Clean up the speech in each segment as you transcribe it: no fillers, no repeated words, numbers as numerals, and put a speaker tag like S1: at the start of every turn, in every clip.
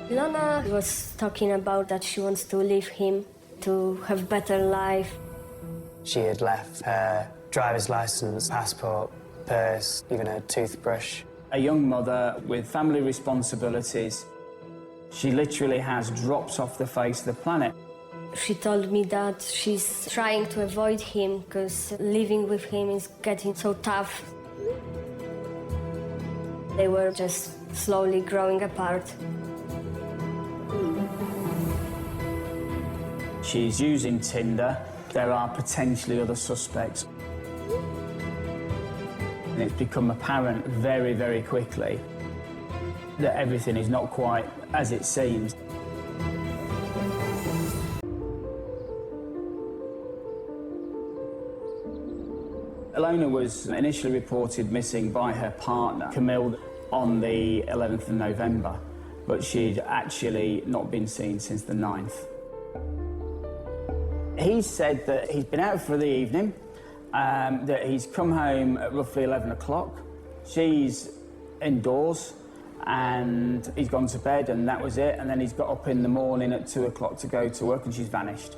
S1: Ilona was talking about that she wants to leave him, to have better life.
S2: She had left her driver's license, passport, purse, even a toothbrush.
S3: A young mother with family responsibilities. She literally has dropped off the face of the planet.
S1: She told me that she's trying to avoid him because living with him is getting so tough. They were just slowly growing apart.
S3: She's using Tinder. There are potentially other suspects. And it's become apparent very, very quickly that everything is not quite as it seems. Ilona was initially reported missing by her partner, Camille, on the 11th of November, but she'd actually not been seen since the 9th. He said that he's been out for the evening, that he's come home at roughly 11 o'clock. She's indoors and he's gone to bed and that was it. And then he's got up in the morning at 2 o'clock to go to work and she's vanished.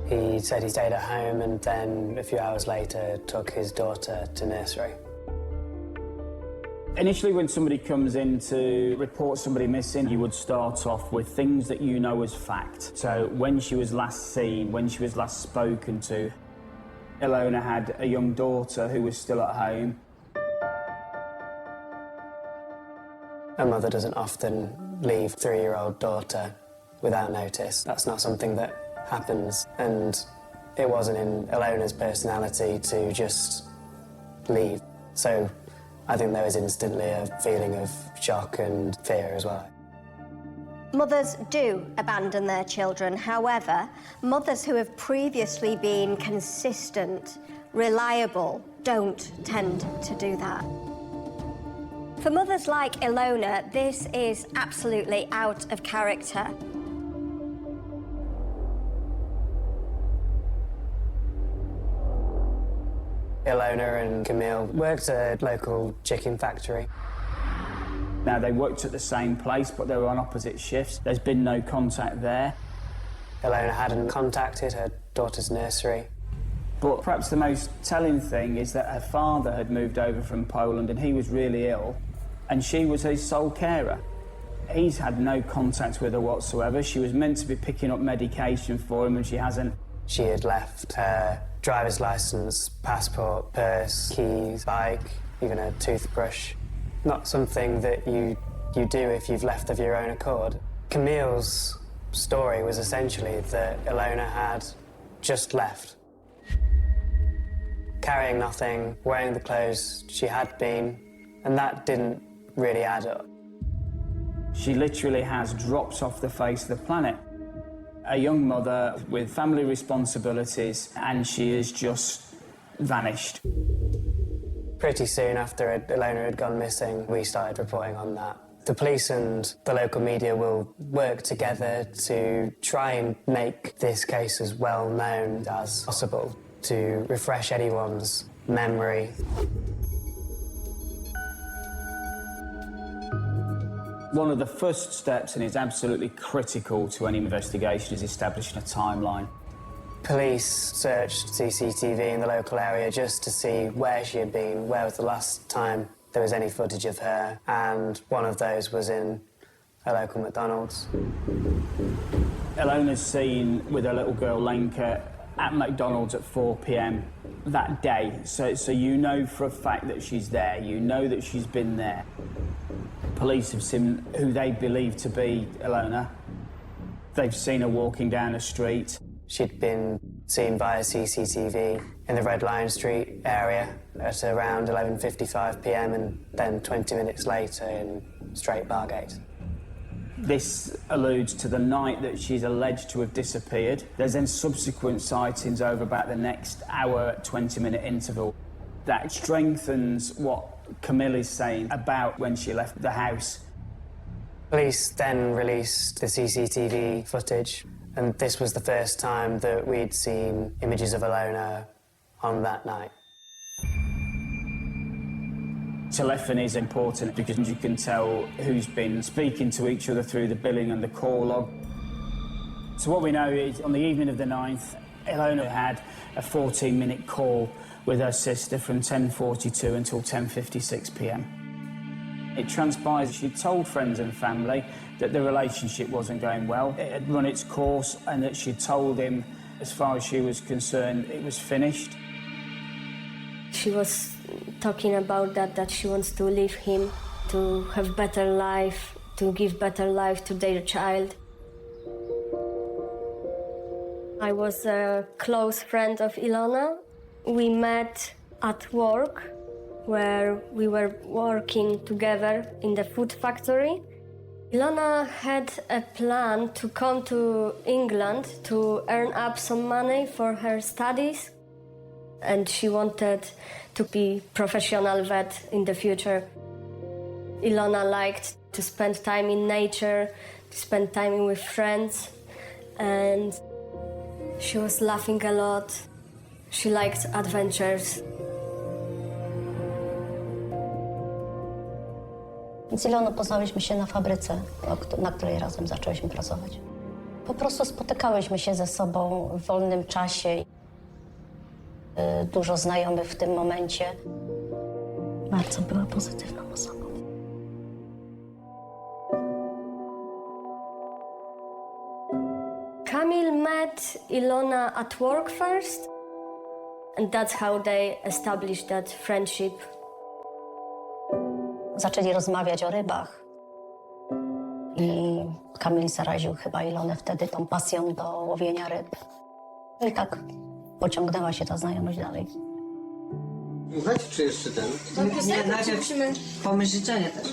S2: He said he stayed at home and then a few hours later took his daughter to nursery.
S3: Initially, when somebody comes in to report somebody missing, you would start off with things that you know as fact. So when she was last seen, when she was last spoken to, Ilona had a young daughter who was still at home.
S2: A mother doesn't often leave a 3-year-old daughter without notice. That's not something that happens, and it wasn't in Ilona's personality to just leave. So I think there was instantly a feeling of shock and fear as well.
S4: Mothers do abandon their children. However, mothers who have previously been consistent, reliable, don't tend to do that. For mothers like Ilona, this is absolutely out of character.
S2: Ilona and Camille worked at a local chicken factory.
S3: Now, they worked at the same place, but they were on opposite shifts. There's been no contact there.
S2: Ilona hadn't contacted her daughter's nursery.
S3: But perhaps the most telling thing is that her father had moved over from Poland and he was really ill, and she was his sole carer. He's had no contact with her whatsoever. She was meant to be picking up medication for him and she hasn't.
S2: She had left her driver's license, passport, purse, keys, bike, even a toothbrush. Not something that you do if you've left of your own accord. Camille's story was essentially that Ilona had just left. Carrying nothing, wearing the clothes she had been, and that didn't really add up.
S3: She literally has dropped off the face of the planet. A young mother with family responsibilities, and she has just vanished.
S2: Pretty soon after Ilona had gone missing, we started reporting on that. The police and the local media will work together to try and make this case as well known as possible, to refresh anyone's memory.
S3: One of the first steps, and it's absolutely critical to any investigation, is establishing a timeline.
S2: Police searched CCTV in the local area just to see where she had been, where was the last time there was any footage of her, and one of those was in a local McDonald's.
S3: Ilona's seen with her little girl Lenka at McDonald's at 4 p.m. that day, so you know for a fact that she's there, you know that she's been there. Police have seen who they believe to be Ilona. They've seen her walking down a street.
S2: She'd been seen via CCTV in the Red Lion Street area at around 11:55 p.m. and then 20 minutes later in Straight Bargate.
S3: This alludes to the night that she's alleged to have disappeared. There's then subsequent sightings over about the next hour, 20-minute interval. That strengthens what Camille is saying about when she left the house.
S2: Police then released the CCTV footage, and this was the first time that we'd seen images of Ilona on that night.
S3: Telephony is important because you can tell who's been speaking to each other through the billing and the call log. So what we know is on the evening of the 9th, Ilona had a 14-minute call with her sister from 10:42 until 10:56 p.m. It transpires she told friends and family that the relationship wasn't going well. It had run its course and that she told him, as far as she was concerned, it was finished.
S1: She was talking about that she wants to leave him, to have better life, to give better life to their child. I was a close friend of Ilona. We met at work, where we were working together in the food factory. Ilona had a plan to come to England to earn up some money for her studies, and she wanted to be professional vet in the future. Ilona liked to spend time in nature, to spend time with friends, and she was laughing a lot. She liked adventures.
S5: Z Iloną poznałyśmy się na fabryce, na której razem zaczęłyśmy pracować. Po prostu spotykałyśmy się ze sobą w wolnym czasie. Dużo znajomych w tym momencie. Bardzo była pozytywną osobą.
S1: Kamil met Ilona at work first, and that's how they established that friendship.
S5: Zaczęli rozmawiać o rybach i Kamil zaraził chyba Ilonę wtedy tą pasją do łowienia ryb. I tak pociągnęła się ta znajomość dalej.
S6: Słuchać, czy jeszcze ten?
S7: Nie, najpierw pomyśl życzenie też.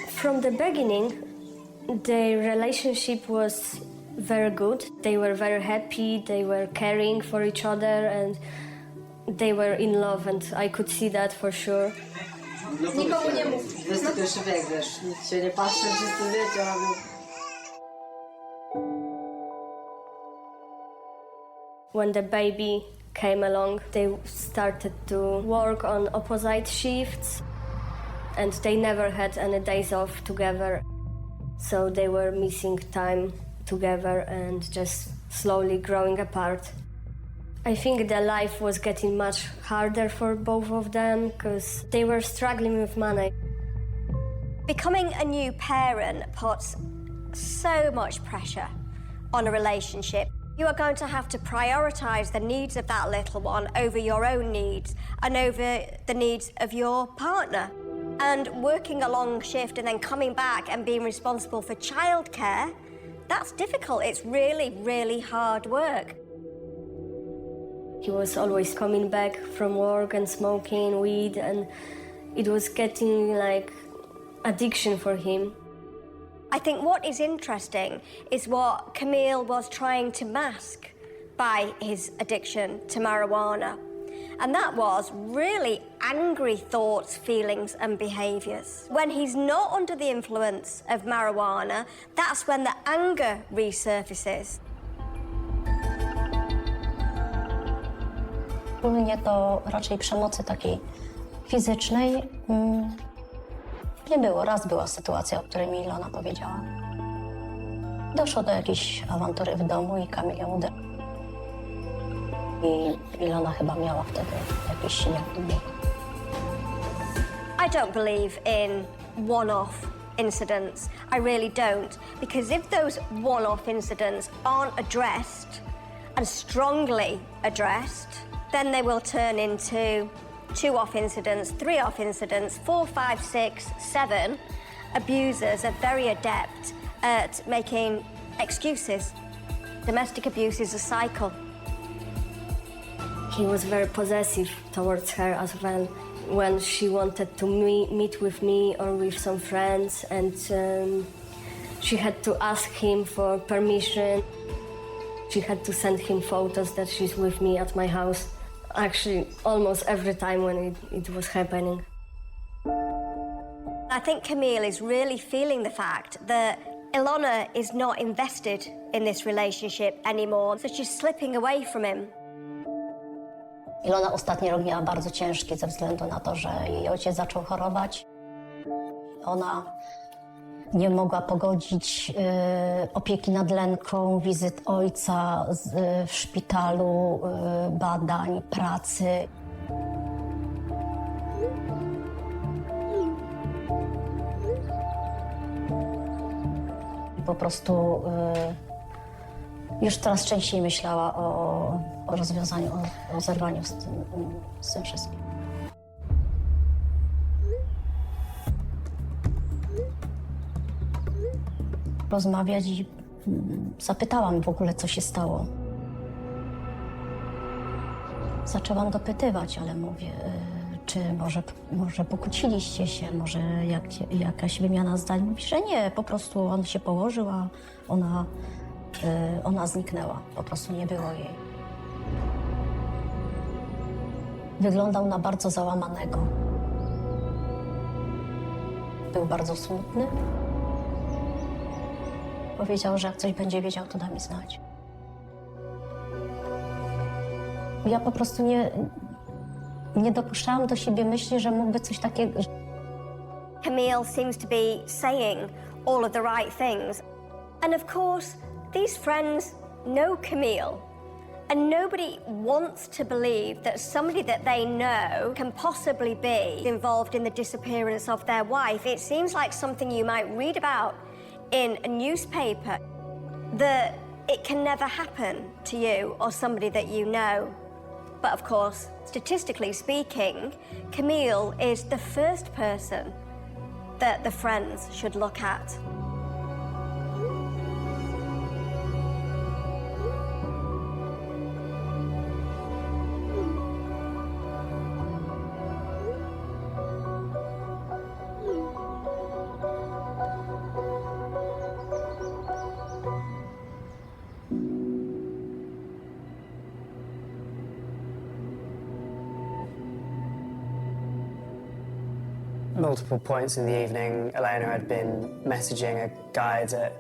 S1: From the beginning, their relationship was very good. They were very happy, they were caring for each other, and they were in love, and I could see that for sure.
S7: Nikomu nie mów. XXI wiek, wiesz, nikt się nie patrzy, wszyscy wiecie, ale...
S1: When the baby came along, they started to work on opposite shifts, and they never had any days off together. So they were missing time together and just slowly growing apart. I think their life was getting much harder for both of them because they were struggling with money.
S4: Becoming a new parent puts so much pressure on a relationship. You are going to have to prioritise the needs of that little one over your own needs and over the needs of your partner. And working a long shift and then coming back and being responsible for childcare, that's difficult. It's really, really hard work.
S1: He was always coming back from work and smoking weed, and it was getting like addiction for him.
S4: I think what is interesting is what Camille was trying to mask by his addiction to marijuana. And that was really angry thoughts, feelings and behaviours. When he's not under the influence of marijuana, that's when the anger resurfaces.
S5: Ogólnie to raczej przemocy takiej fizycznej nie było. Raz była sytuacja, o której mi Ilona powiedziała. Doszło do jakiejś awantury w domu i Kamil ją uderzył. I Ilona chyba miała wtedy jakiś siniak w dubie.
S4: I don't believe in one-off incidents. I really don't. Because if those one-off incidents aren't addressed and strongly addressed, then they will turn into 2-off incidents, 3-off incidents, 4, 5, 6, 7. Abusers are very adept at making excuses. Domestic abuse is a cycle.
S1: He was very possessive towards her as well. When she wanted to meet with me or with some friends, and she had to ask him for permission. She had to send him photos that she's with me at my house. Actually, almost every time when it was happening.
S4: I think Camille is really feeling the fact that Ilona is not invested in this relationship anymore, so she's slipping away from him.
S5: Ilona ostatni rok miała bardzo ciężki ze względu na to, że jej ojciec zaczął chorować. Ona nie mogła pogodzić opieki nad Lenką, wizyt ojca w szpitalu, badań, pracy. Po prostu już coraz częściej myślała o rozwiązaniu, o zerwaniu z tym wszystkim. Rozmawiać i zapytałam w ogóle, co się stało. Zaczęłam dopytywać, ale mówię, czy może pokłóciliście się, może jakaś wymiana zdań. Mówi, że nie, po prostu on się położył, a ona zniknęła. Po prostu nie było jej. Wyglądał na bardzo załamanego. Był bardzo smutny. Powiedział, że jak coś będzie wiedział, to da mi znać. Ja po prostu nie dopuszczałam do siebie myśli, że mógłby coś takiego...
S4: Camille seems to be saying all of the right things. And of course, these friends know Camille. And nobody wants to believe that somebody that they know can possibly be involved in the disappearance of their wife. It seems like something you might read about in a newspaper, that it can never happen to you or somebody that you know. But of course, statistically speaking, Camille is the first person that the friends should look at.
S2: Multiple points in the evening, Elena had been messaging a guy that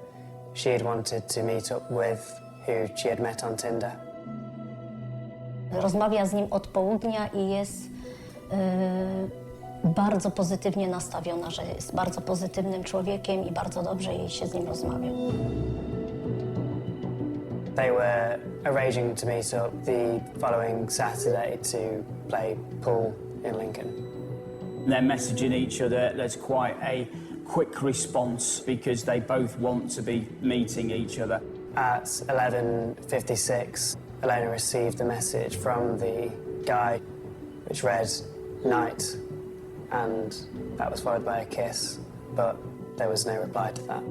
S2: she had wanted to meet up with, who she had met on Tinder.
S5: Rozmawia z nim od południa i jest bardzo pozytywnie nastawiona, że jest bardzo pozytywnym człowiekiem i bardzo dobrze jej się z nim rozmawia.
S2: They were arranging to meet up the following Saturday to play pool in Lincoln.
S3: They're messaging each other. There's quite a quick response because they both want to be meeting each other.
S2: At 11:56, Elena received a message from the guy which read night, and that was followed by a kiss, but there was no reply to that.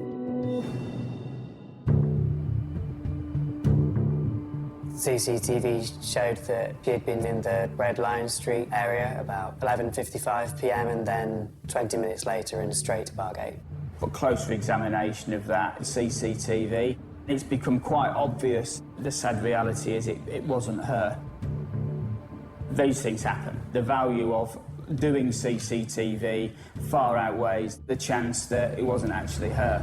S2: CCTV showed that she had been in the Red Lion Street area about 11:55 p.m. and then 20 minutes later in straight to Bargate.
S3: But closer examination of that CCTV, it's become quite obvious. The sad reality is it wasn't her. These things happen. The value of doing CCTV far outweighs the chance that it wasn't actually her.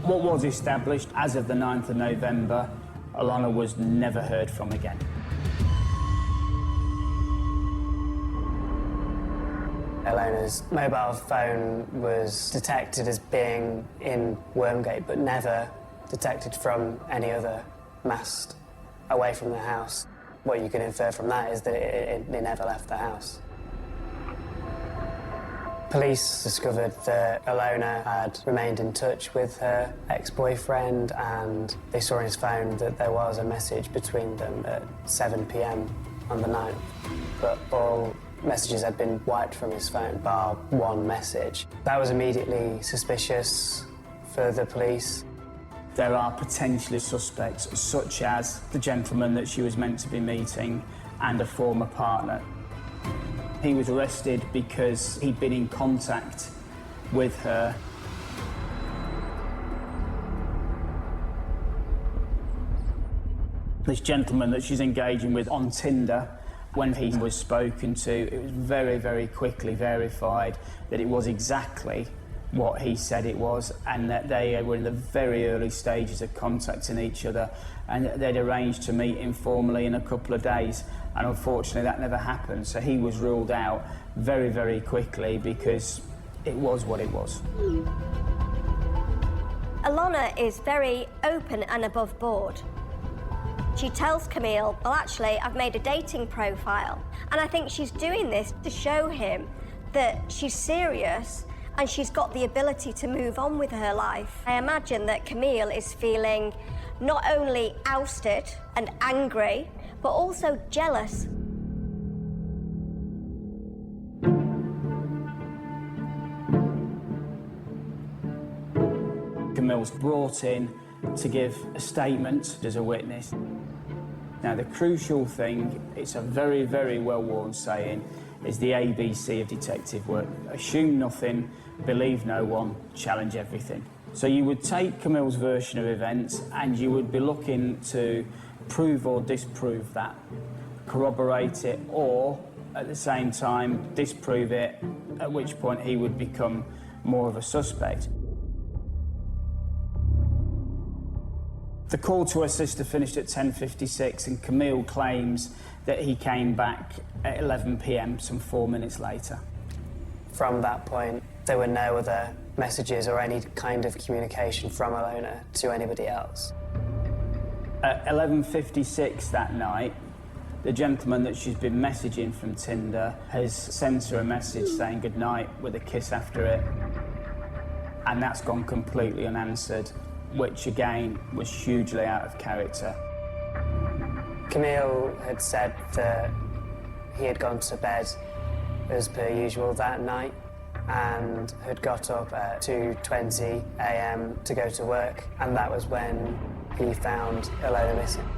S3: What was established as of the 9th of November, Ilona was never heard from again.
S2: Elena's mobile phone was detected as being in Wormgate, but never detected from any other mast away from the house. What you can infer from that is that it never left the house. Police discovered that Ilona had remained in touch with her ex-boyfriend, and they saw on his phone that there was a message between them at 7 p.m. on the 9th. But all messages had been wiped from his phone, bar one message. That was immediately suspicious for the police.
S3: There are potentially suspects, such as the gentleman that she was meant to be meeting and a former partner. He was arrested because he'd been in contact with her. This gentleman that she's engaging with on Tinder, when he was spoken to, it was very, very quickly verified that it was exactly what he said it was, and that they were in the very early stages of contacting each other, and they'd arranged to meet informally in a couple of days, and unfortunately that never happened. So he was ruled out very, very quickly because it was what it was.
S4: Ilona is very open and above board. She tells Camille, well, actually, I've made a dating profile. And I think she's doing this to show him that she's serious and she's got the ability to move on with her life. I imagine that Camille is feeling not only ousted and angry, but also jealous.
S3: Camille's brought in to give a statement as a witness. Now, the crucial thing, it's a very, very well-worn saying, is the ABC of detective work. Assume nothing, believe no one, challenge everything. So you would take Camille's version of events and you would be looking to prove or disprove that, corroborate it, or at the same time disprove it, at which point he would become more of a suspect. The call to her sister finished at 10:56 and Camille claims that he came back at 11 p.m, some 4 minutes later.
S2: From that point, there were no other messages or any kind of communication from Ilona to anybody else.
S3: At 11:56 that night, the gentleman that she's been messaging from Tinder has sent her a message saying goodnight with a kiss after it, and that's gone completely unanswered, which again was hugely out of character.
S2: Camille had said that he had gone to bed as per usual that night and had got up at 2:20 a.m. to go to work, and that was when he found Ilona missing.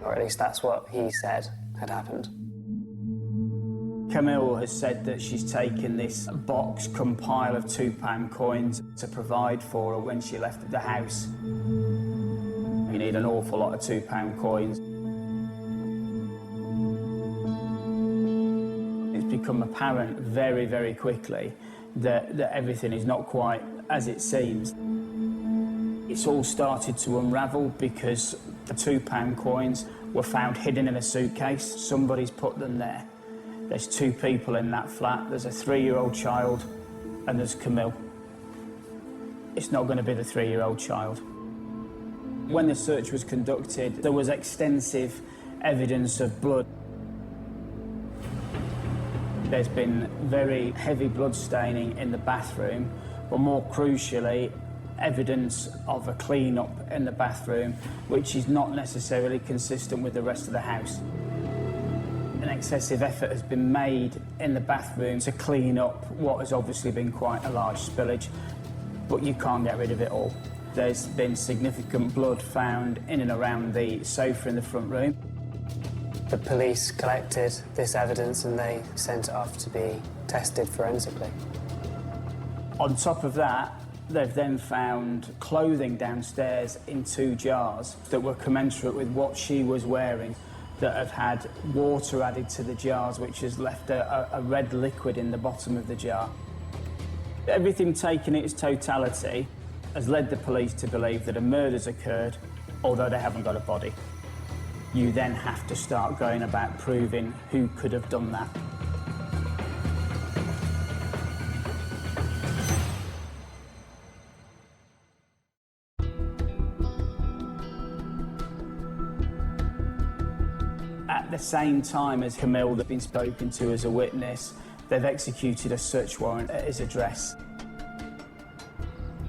S2: Or at least that's what he said had happened.
S3: Camille has said that she's taken this box cum pile of £2 coins to provide for her when she left the house. You need an awful lot of £2 coins. It's become apparent very, very quickly that everything is not quite as it seems. It's all started to unravel because the £2 coins were found hidden in a suitcase. Somebody's put them there. There's 2 people in that flat. There's a 3-year-old child and there's Camille. It's not going to be the 3-year-old child. When the search was conducted, there was extensive evidence of blood. There's been very heavy blood staining in the bathroom, but more crucially, evidence of a clean-up in the bathroom, which is not necessarily consistent with the rest of the house. An excessive effort has been made in the bathroom to clean up what has obviously been quite a large spillage, but you can't get rid of it all. There's been significant blood found in and around the sofa in the front room.
S2: The police collected this evidence and they sent it off to be tested forensically.
S3: On top of that, they've then found clothing downstairs in 2 jars that were commensurate with what she was wearing, that have had water added to the jars, which has left a red liquid in the bottom of the jar. Everything taken in its totality has led the police to believe that a murder's occurred, although they haven't got a body. You then have to start going about proving who could have done that. At the same time as Camille had been spoken to as a witness, they've executed a search warrant at his address.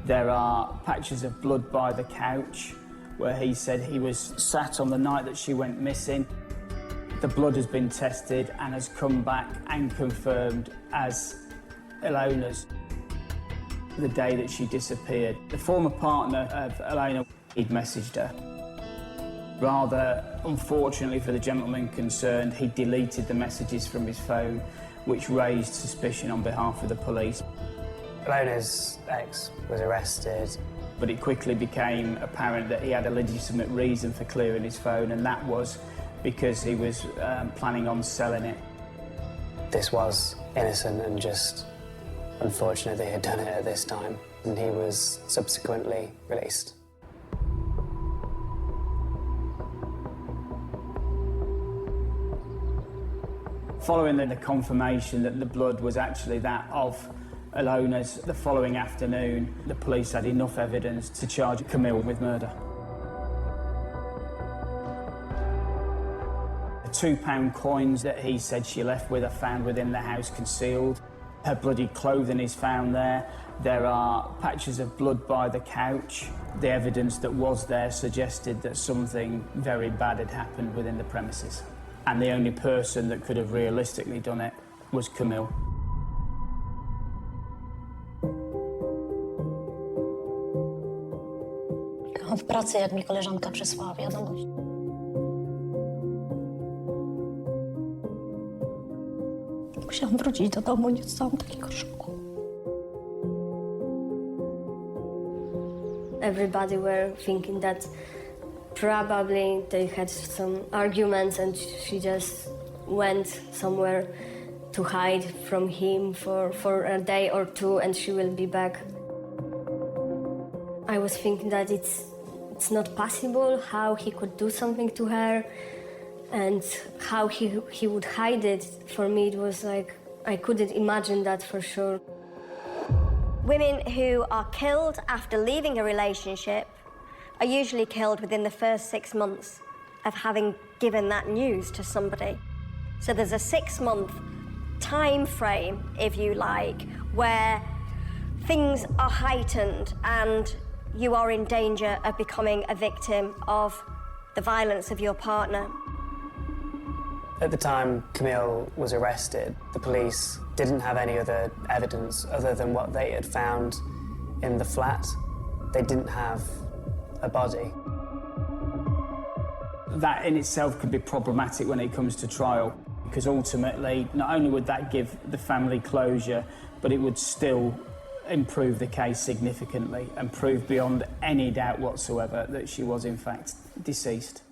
S3: There are patches of blood by the couch where he said he was sat on the night that she went missing. The blood has been tested and has come back and confirmed as Ilona's the day that she disappeared. The former partner of Ilona, he'd messaged her. Rather unfortunately for the gentleman concerned, he deleted the messages from his phone, which raised suspicion on behalf of the police.
S2: Ilona's ex was arrested.
S3: But it quickly became apparent that he had a legitimate reason for clearing his phone, and that was because he was planning on selling it.
S2: This was innocent and just Unfortunately, they had done it at this time, and he was subsequently released.
S3: Following the confirmation that the blood was actually that of Ilona's, the following afternoon, the police had enough evidence to charge Camille with murder. The £2 coins that he said she left with are found within the house concealed. Her bloody clothing is found there. There are patches of blood by the couch. The evidence that was there suggested that something very bad had happened within the premises. And the only person that could have realistically done it was Camille.
S5: W pracy, jak mi koleżanka przysłała wiadomość. Musiałam wrócić do domu, nie dostałam takiego szoku.
S1: Everybody were thinking that probably they had some arguments and she just went somewhere to hide from him for a day or two and she will be back. I was thinking that it's not possible how he could do something to her and how he would hide it. For me, it was like, I couldn't imagine that for sure.
S4: Women who are killed after leaving a relationship are usually killed within the first 6 months of having given that news to somebody. So there's a 6-month time frame, if you like, where things are heightened and you are in danger of becoming a victim of the violence of your partner.
S2: At the time Camille was arrested, the police didn't have any other evidence other than what they had found in the flat. They didn't have a body.
S3: That in itself could be problematic when it comes to trial, because ultimately, not only would that give the family closure, but it would still improve the case significantly and prove beyond any doubt whatsoever that she was in fact deceased.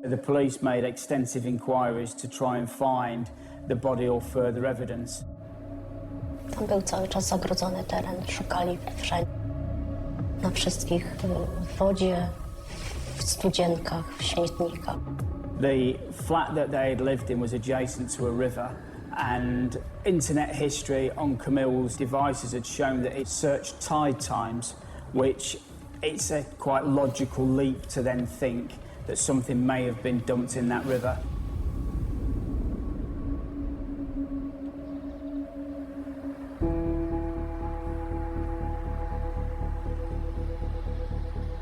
S3: The police made extensive inquiries to try and find the body or further evidence.
S5: Tam był cały czas zagrodzony teren, szukali wszędzie. Na wszystkich, w wodzie, w studzienkach, w śmietnikach.
S3: The flat that they had lived in was adjacent to a river, and internet history on Camille's devices had shown that it searched tide times, which it's a quite logical leap to then think that something may have been dumped in that river.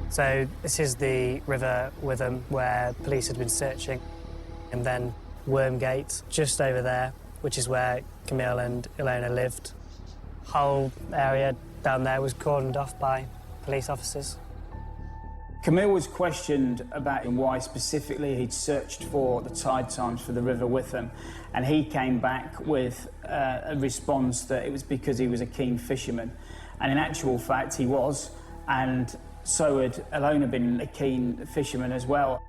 S2: So this is the River Witham where police had been searching, and then Wormgate just over there, which is where Camille and Ilona lived. Whole area down there was cordoned off by police officers.
S3: Camille was questioned about why specifically he'd searched for the tide times for the River Witham, and he came back with a response that it was because he was a keen fisherman. And in actual fact he was, and so had Ilona been a keen fisherman as well.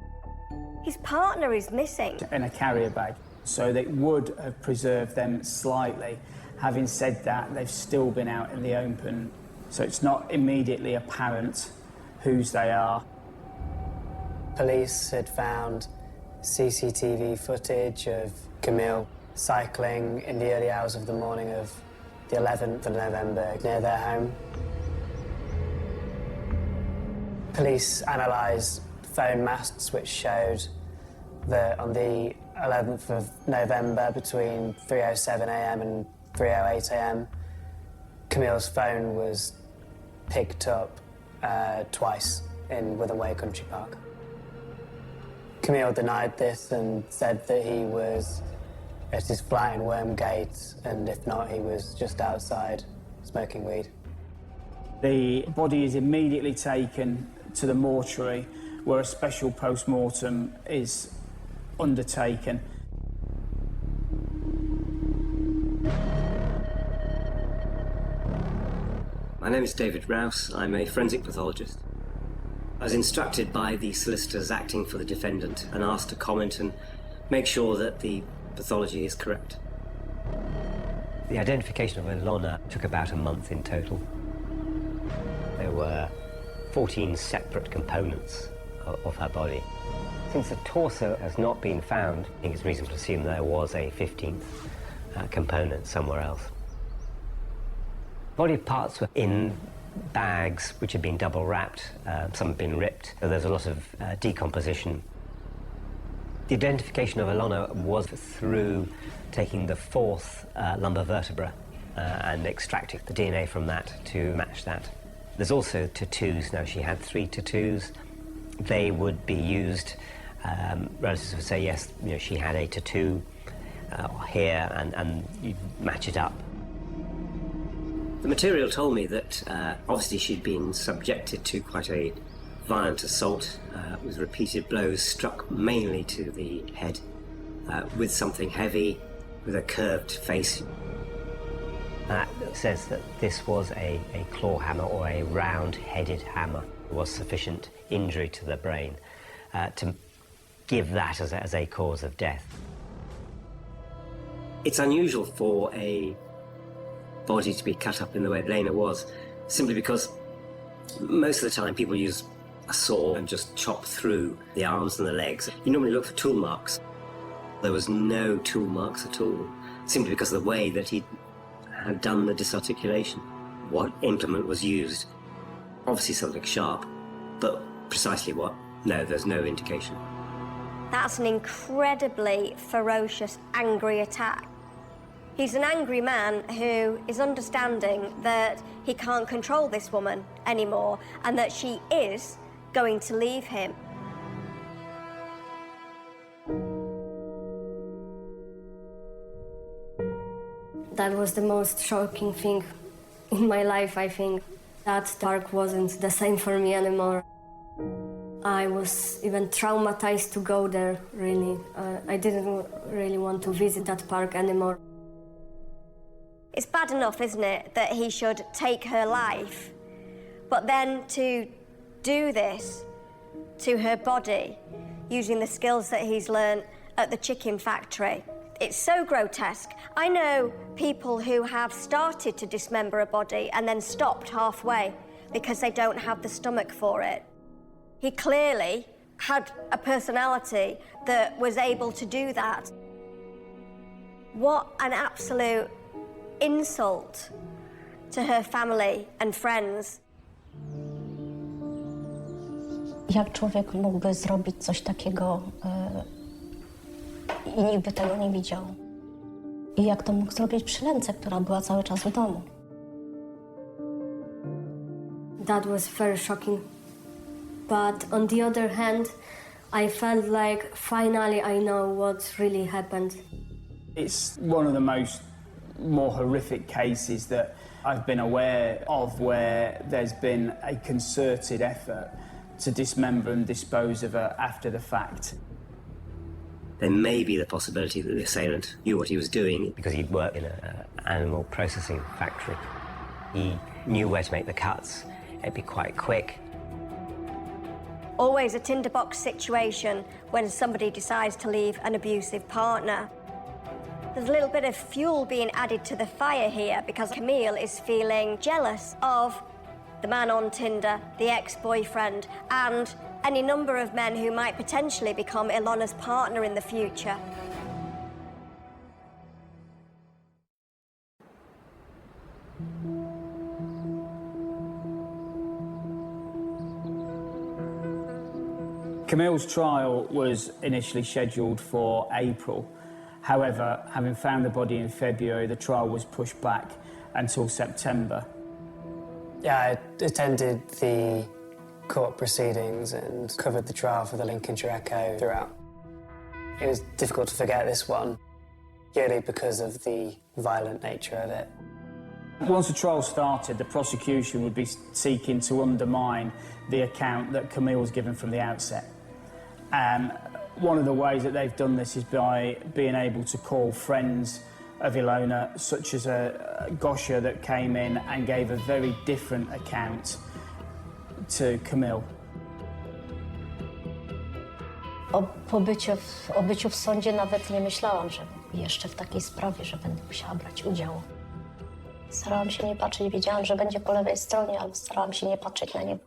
S4: His partner is missing.
S3: In a carrier bag, so they would have preserved them slightly. Having said that, they've still been out in the open, so it's not immediately apparent whose they are.
S2: Police had found CCTV footage of Camille cycling in the early hours of the morning of the 11th of November near their home. Police analysed phone masts which showed that on the 11th of November between 3:07 a.m. and 3:08 a.m. Camille's phone was picked up twice in Witham Way Country Park. Camille denied this and said that he was at his flat in Wormgate, and if not, he was just outside smoking weed.
S3: The body is immediately taken to the mortuary where a special post-mortem is undertaken.
S8: My name is David Rouse. I'm a forensic pathologist. I was instructed by the solicitors acting for the defendant and asked to comment and make sure that the pathology is correct.
S9: The identification of Ilona took about a month in total. There were 14 separate components of her body. Since the torso has not been found, I think it's reasonable to assume there was a 15th component somewhere else. Body parts were in bags which had been double wrapped, some had been ripped, so there's a lot of decomposition. The identification of Ilona was through taking the fourth lumbar vertebra and extracting the DNA from that to match that. There's also tattoos. Now, she had 3 tattoos. They would be used, relatives would say, yes, you know, she had a tattoo here, and you match it up.
S8: The material told me that obviously she'd been subjected to quite a violent assault with repeated blows struck mainly to the head with something heavy, with a curved face.
S9: That says that this was a claw hammer or a round-headed hammer. There was sufficient injury to the brain to give that as a cause of death.
S8: It's unusual for a body to be cut up in the way Elena was, simply because most of the time people use a saw and just chop through the arms and the legs. You normally look for tool marks. There was no tool marks at all, simply because of the way that he had done the disarticulation. What implement was used? Obviously something sharp, but precisely what? No, there's no indication.
S4: That's an incredibly ferocious, angry attack. He's an angry man who is understanding that he can't control this woman anymore and that she is going to leave him.
S1: That was the most shocking thing in my life, I think. That park wasn't the same for me anymore. I was even traumatized to go there, really. I didn't really want to visit that park anymore.
S4: It's bad enough, isn't it, that he should take her life, but then to do this to her body using the skills that he's learned at the chicken factory. It's so grotesque. I know people who have started to dismember a body and then stopped halfway because they don't have the stomach for it. He clearly had a personality that was able to do that. What an absolute insult to her family and friends.
S5: Jak człowiek mógłby zrobić coś takiego i nikt by tego nie widział? I jak to mógł zrobić przy Lence, która była cały czas w domu?
S1: That was very shocking. But on the other hand, I felt like finally I know what really happened.
S3: It's one of the more horrific cases that I've been aware of where there's been a concerted effort to dismember and dispose of her after the fact.
S8: There may be the possibility that the assailant knew what he was doing.
S9: Because he'd worked in an animal processing factory. He knew where to make the cuts. It'd be quite quick.
S4: Always a tinderbox situation when somebody decides to leave an abusive partner. There's a little bit of fuel being added to the fire here because Camille is feeling jealous of the man on Tinder, the ex-boyfriend, and any number of men who might potentially become Ilona's partner in the future.
S3: Camille's trial was initially scheduled for April. However, having found the body in February, the trial was pushed back until September.
S2: Yeah, I attended the court proceedings and covered the trial for the Lincolnshire Echo throughout. It was difficult to forget this one, purely because of the violent nature of it.
S3: Once the trial started, the prosecution would be seeking to undermine the account that Camille was given from the outset. One of the ways that they've done this is by being able to call friends of Ilona, such as a Gosha that came in and gave a very different account to Camille.
S5: O pobyciu w sądzie nawet nie myślałam, że jeszcze w takiej sprawie, że będę musiała brać udział. Starałam się nie patrzeć, wiedziałam, że będzie po lewej stronie, ale starałam się nie patrzeć na niego.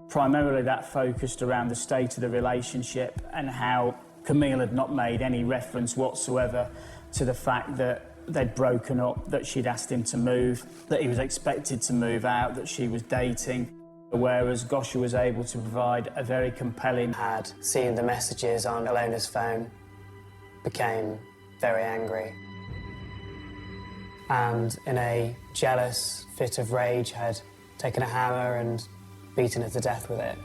S3: Primarily that focused around the state of the relationship and how Camille had not made any reference whatsoever to the fact that they'd broken up, that she'd asked him to move, that he was expected to move out, that she was dating. Whereas Gosha was able to provide a very compelling...
S2: Had seen the messages on Ilona's phone, became very angry, and in a jealous fit of rage had taken a hammer and beaten her to death with it.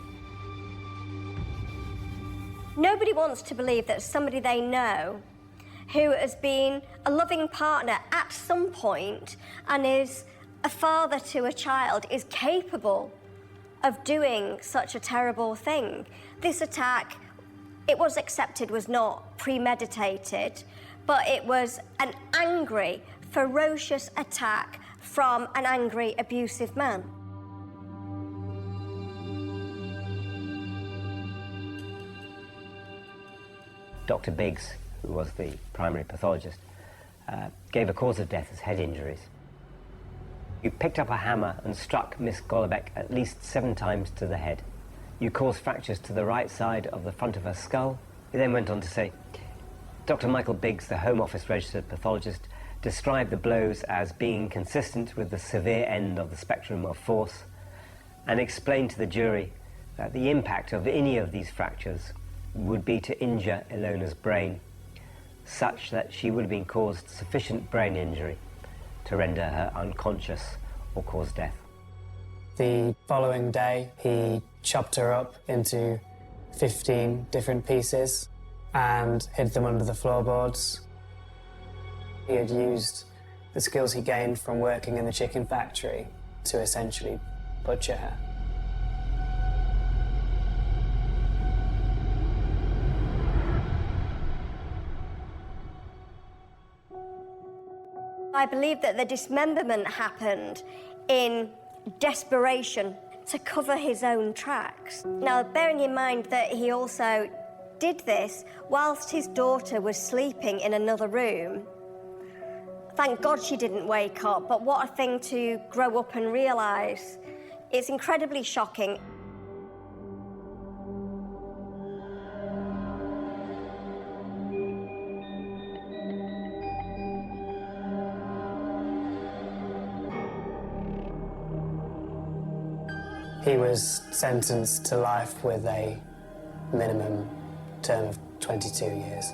S4: Nobody wants to believe that somebody they know who has been a loving partner at some point and is a father to a child is capable of doing such a terrible thing. This attack, it was accepted, was not premeditated, but it was an angry, ferocious attack from an angry, abusive man.
S9: Dr. Biggs, who was the primary pathologist, gave a cause of death as head injuries. You picked up a hammer and struck Miss Golombek at least 7 times to the head. You caused fractures to the right side of the front of her skull. He then went on to say, Dr. Michael Biggs, the Home Office registered pathologist, described the blows as being consistent with the severe end of the spectrum of force and explained to the jury that the impact of any of these fractures would be to injure Ilona's brain, such that she would have been caused sufficient brain injury to render her unconscious or cause death.
S2: The following day, he chopped her up into 15 different pieces and hid them under the floorboards. He had used the skills he gained from working in the chicken factory to essentially butcher her.
S4: I believe that the dismemberment happened in desperation to cover his own tracks. Now, bearing in mind that he also did this whilst his daughter was sleeping in another room. Thank God she didn't wake up, but what a thing to grow up and realise. It's incredibly shocking.
S2: He was sentenced to life with a minimum term of 22 years.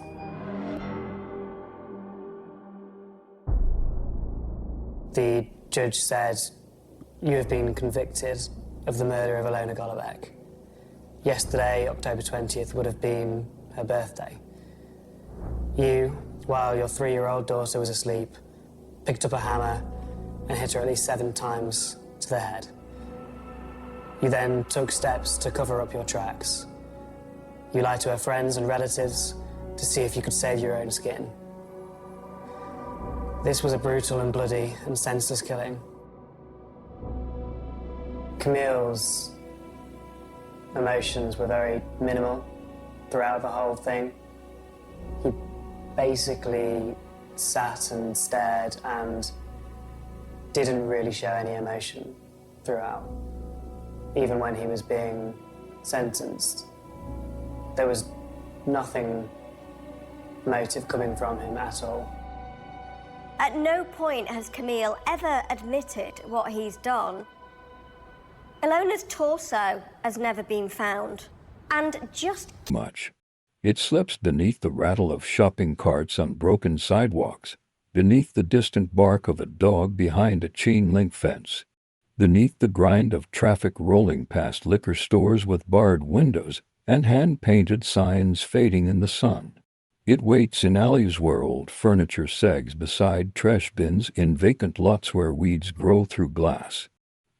S2: The judge said, "You have been convicted of the murder of Ilona Golombek. Yesterday, October 20th, would have been her birthday. You, while your 3-year-old daughter was asleep, picked up a hammer and hit her at least 7 times to the head. You then took steps to cover up your tracks. You lied to her friends and relatives to see if you could save your own skin. This was a brutal and bloody and senseless killing." Camille's emotions were very minimal throughout the whole thing. He basically sat and stared and didn't really show any emotion throughout. Even when he was being sentenced, there was nothing emotive coming from him at all.
S4: At no point has Camille ever admitted what he's done. Ilona's torso has never been found, and just
S10: much. It slips beneath the rattle of shopping carts on broken sidewalks, beneath the distant bark of a dog behind a chain-link fence, beneath the grind of traffic rolling past liquor stores with barred windows and hand-painted signs fading in the sun. It waits in alleys where old furniture sags beside trash bins, in vacant lots where weeds grow through glass,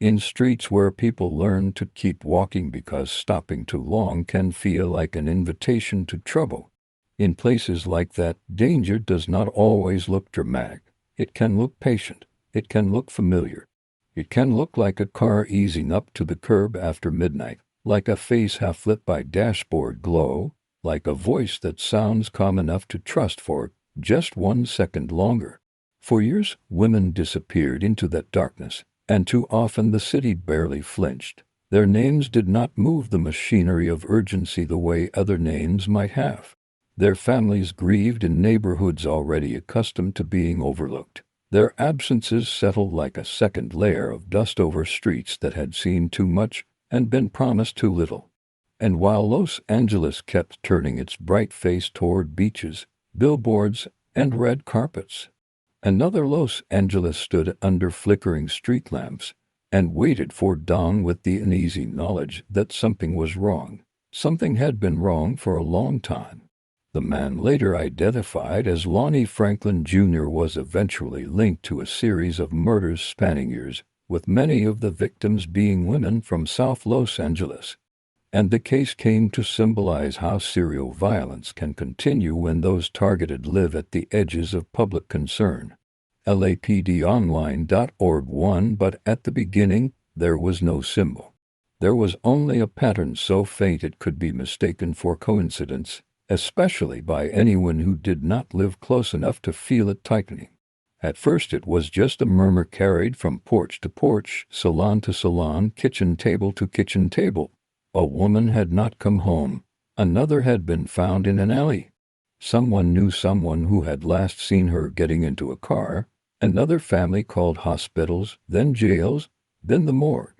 S10: in streets where people learn to keep walking because stopping too long can feel like an invitation to trouble. In places like that, danger does not always look dramatic. It can look patient. It can look familiar. It can look like a car easing up to the curb after midnight, like a face half lit by dashboard glow, like a voice that sounds calm enough to trust for just 1 second longer. For years, women disappeared into that darkness, and too often the city barely flinched. Their names did not move the machinery of urgency the way other names might have. Their families grieved in neighborhoods already accustomed to being overlooked. Their absences settled like a second layer of dust over streets that had seen too much and been promised too little. And while Los Angeles kept turning its bright face toward beaches, billboards, and red carpets, another Los Angeles stood under flickering street lamps and waited for dawn with the uneasy knowledge that something was wrong. Something had been wrong for a long time. The man later identified as Lonnie Franklin Jr. was eventually linked to a series of murders spanning years, with many of the victims being women from South Los Angeles. And the case came to symbolize how serial violence can continue when those targeted live at the edges of public concern. LAPDonline.org won, but at the beginning, there was no symbol. There was only a pattern so faint it could be mistaken for coincidence, especially by anyone who did not live close enough to feel it tightening. At first it was just a murmur carried from porch to porch, salon to salon, kitchen table to kitchen table. A woman had not come home. Another had been found in an alley. Someone knew someone who had last seen her getting into a car. Another family called hospitals, then jails, then the morgue.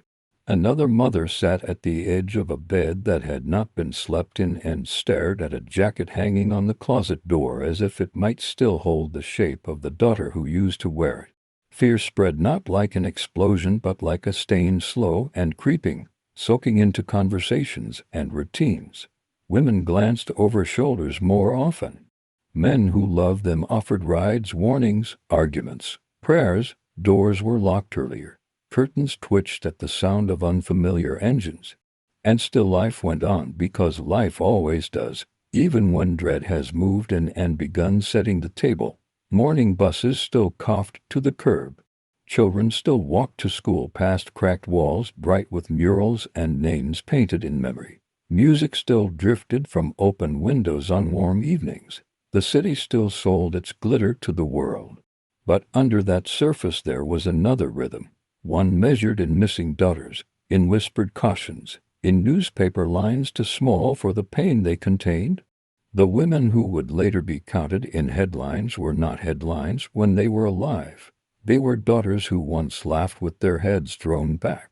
S10: Another mother sat at the edge of a bed that had not been slept in and stared at a jacket hanging on the closet door as if it might still hold the shape of the daughter who used to wear it. Fear spread not like an explosion but like a stain, slow and creeping, soaking into conversations and routines. Women glanced over shoulders more often. Men who loved them offered rides, warnings, arguments, prayers. Doors were locked earlier. Curtains twitched at the sound of unfamiliar engines. And still life went on, because life always does, even when dread has moved in and begun setting the table. Morning buses still coughed to the curb. Children still walked to school past cracked walls bright with murals and names painted in memory. Music still drifted from open windows on warm evenings. The city still sold its glitter to the world. But under that surface there was another rhythm, one measured in missing daughters, in whispered cautions, in newspaper lines too small for the pain they contained. The women who would later be counted in headlines were not headlines when they were alive. They were daughters who once laughed with their heads thrown back.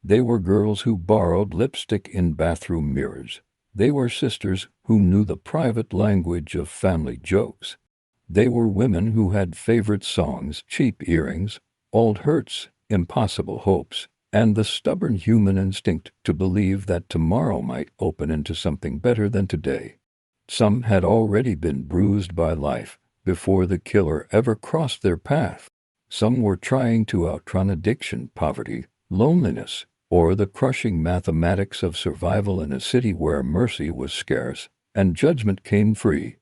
S10: They were girls who borrowed lipstick in bathroom mirrors. They were sisters who knew the private language of family jokes. They were women who had favorite songs, cheap earrings, old hurts, impossible hopes, and the stubborn human instinct to believe that tomorrow might open into something better than today. Some had already been bruised by life before the killer ever crossed their path. Some were trying to outrun addiction, poverty, loneliness, or the crushing mathematics of survival in a city where mercy was scarce and judgment came free.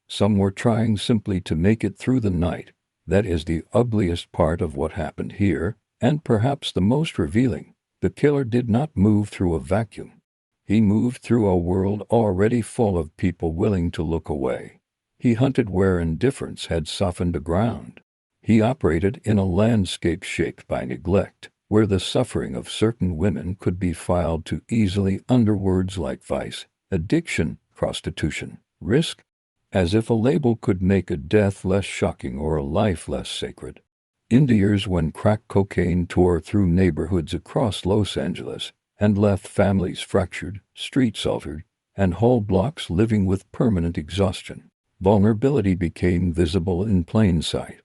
S10: Some were trying simply to make it through the night. That is the ugliest part of what happened here, and perhaps the most revealing. The killer did not move through a vacuum. He moved through a world already full of people willing to look away. He hunted where indifference had softened the ground. He operated in a landscape shaped by neglect, where the suffering of certain women could be filed too easily under words like vice, addiction, prostitution, risk, as if a label could make a death less shocking or a life less sacred. In the years when crack cocaine tore through neighborhoods across Los Angeles and left families fractured, streets altered, and whole blocks living with permanent exhaustion, vulnerability became visible in plain sight.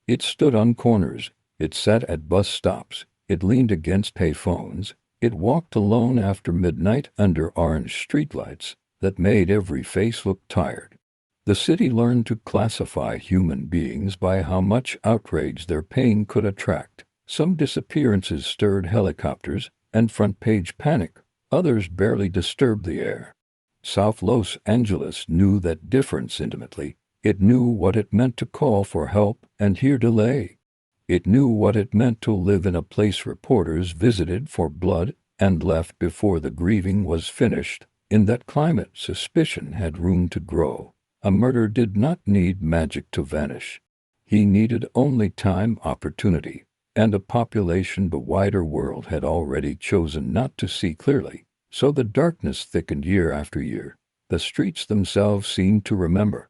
S10: It stood on corners, it sat at bus stops, it leaned against payphones, it walked alone after midnight under orange streetlights that made every face look tired. The city learned to classify human beings by how much outrage their pain could attract. Some disappearances stirred helicopters and front-page panic. Others barely disturbed the air. South Los Angeles knew that difference intimately. It knew what it meant to call for help and hear delay. It knew what it meant to live in a place reporters visited for blood and left before the grieving was finished. In that climate, suspicion had room to grow. A murder did not need magic to vanish. He needed only time, opportunity, and a population the wider world had already chosen not to see clearly. So the darkness thickened year after year. The streets themselves seemed to remember.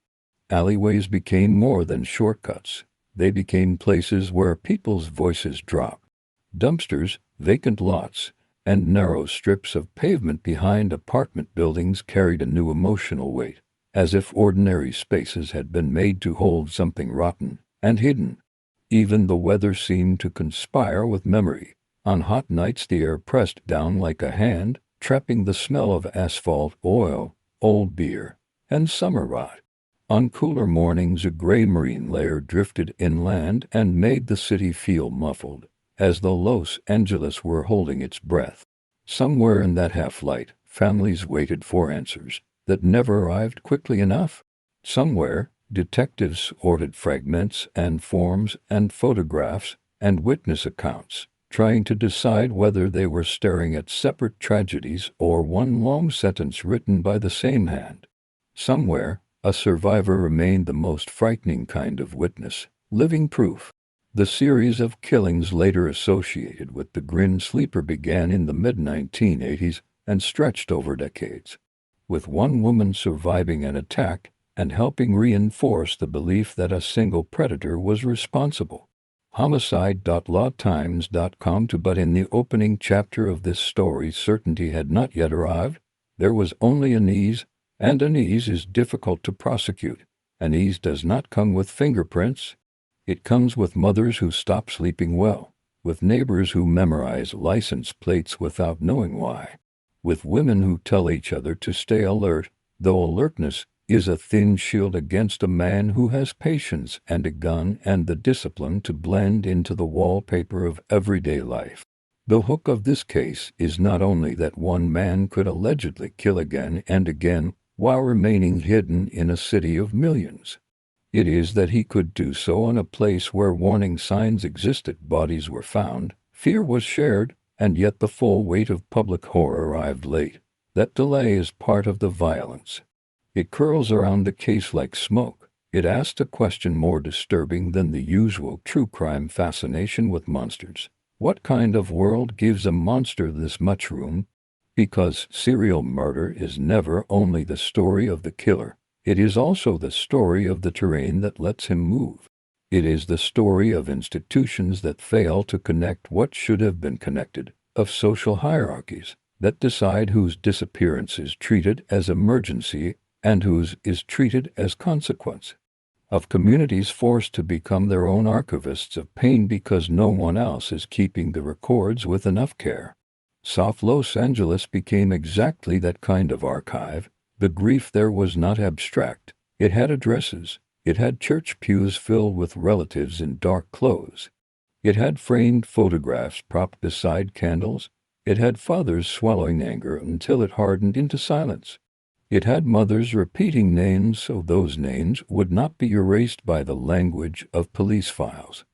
S10: Alleyways became more than shortcuts. They became places where people's voices dropped. Dumpsters, vacant lots, and narrow strips of pavement behind apartment buildings carried a new emotional weight, as if ordinary spaces had been made to hold something rotten and hidden. Even the weather seemed to conspire with memory. On hot nights the air pressed down like a hand, trapping the smell of asphalt, oil, old beer, and summer rot. On cooler mornings a gray marine layer drifted inland and made the city feel muffled, as though Los Angeles were holding its breath. Somewhere in that half-light, families waited for answers that never arrived quickly enough. Somewhere, detectives ordered fragments and forms and photographs and witness accounts, trying to decide whether they were staring at separate tragedies or one long sentence written by the same hand. Somewhere, a survivor remained the most frightening kind of witness, living proof. The series of killings later associated with the Grim Sleeper began in the mid-1980s and stretched over decades, with one woman surviving an attack and helping reinforce the belief that a single predator was responsible. Homicide.lawtimes.com. But in the opening chapter of this story, certainty had not yet arrived. There was only unease, and unease is difficult to prosecute. Unease does not come with fingerprints. It comes with mothers who stop sleeping well, with neighbors who memorize license plates without knowing why, with women who tell each other to stay alert, though alertness is a thin shield against a man who has patience and a gun and the discipline to blend into the wallpaper of everyday life. The hook of this case is not only that one man could allegedly kill again and again while remaining hidden in a city of millions. It is that he could do so in a place where warning signs existed, bodies were found, fear was shared, and yet the full weight of public horror arrived late. That delay is part of the violence. It curls around the case like smoke. It asks a question more disturbing than the usual true crime fascination with monsters. What kind of world gives a monster this much room? Because serial murder is never only the story of the killer. It is also the story of the terrain that lets him move. It is the story of institutions that fail to connect what should have been connected, of social hierarchies that decide whose disappearance is treated as emergency and whose is treated as consequence, of communities forced to become their own archivists of pain because no one else is keeping the records with enough care. South Los Angeles became exactly that kind of archive. The grief there was not abstract. It had addresses. It had church pews filled with relatives in dark clothes. It had framed photographs propped beside candles. It had fathers swallowing anger until it hardened into silence. It had mothers repeating names so those names would not be erased by the language of police files.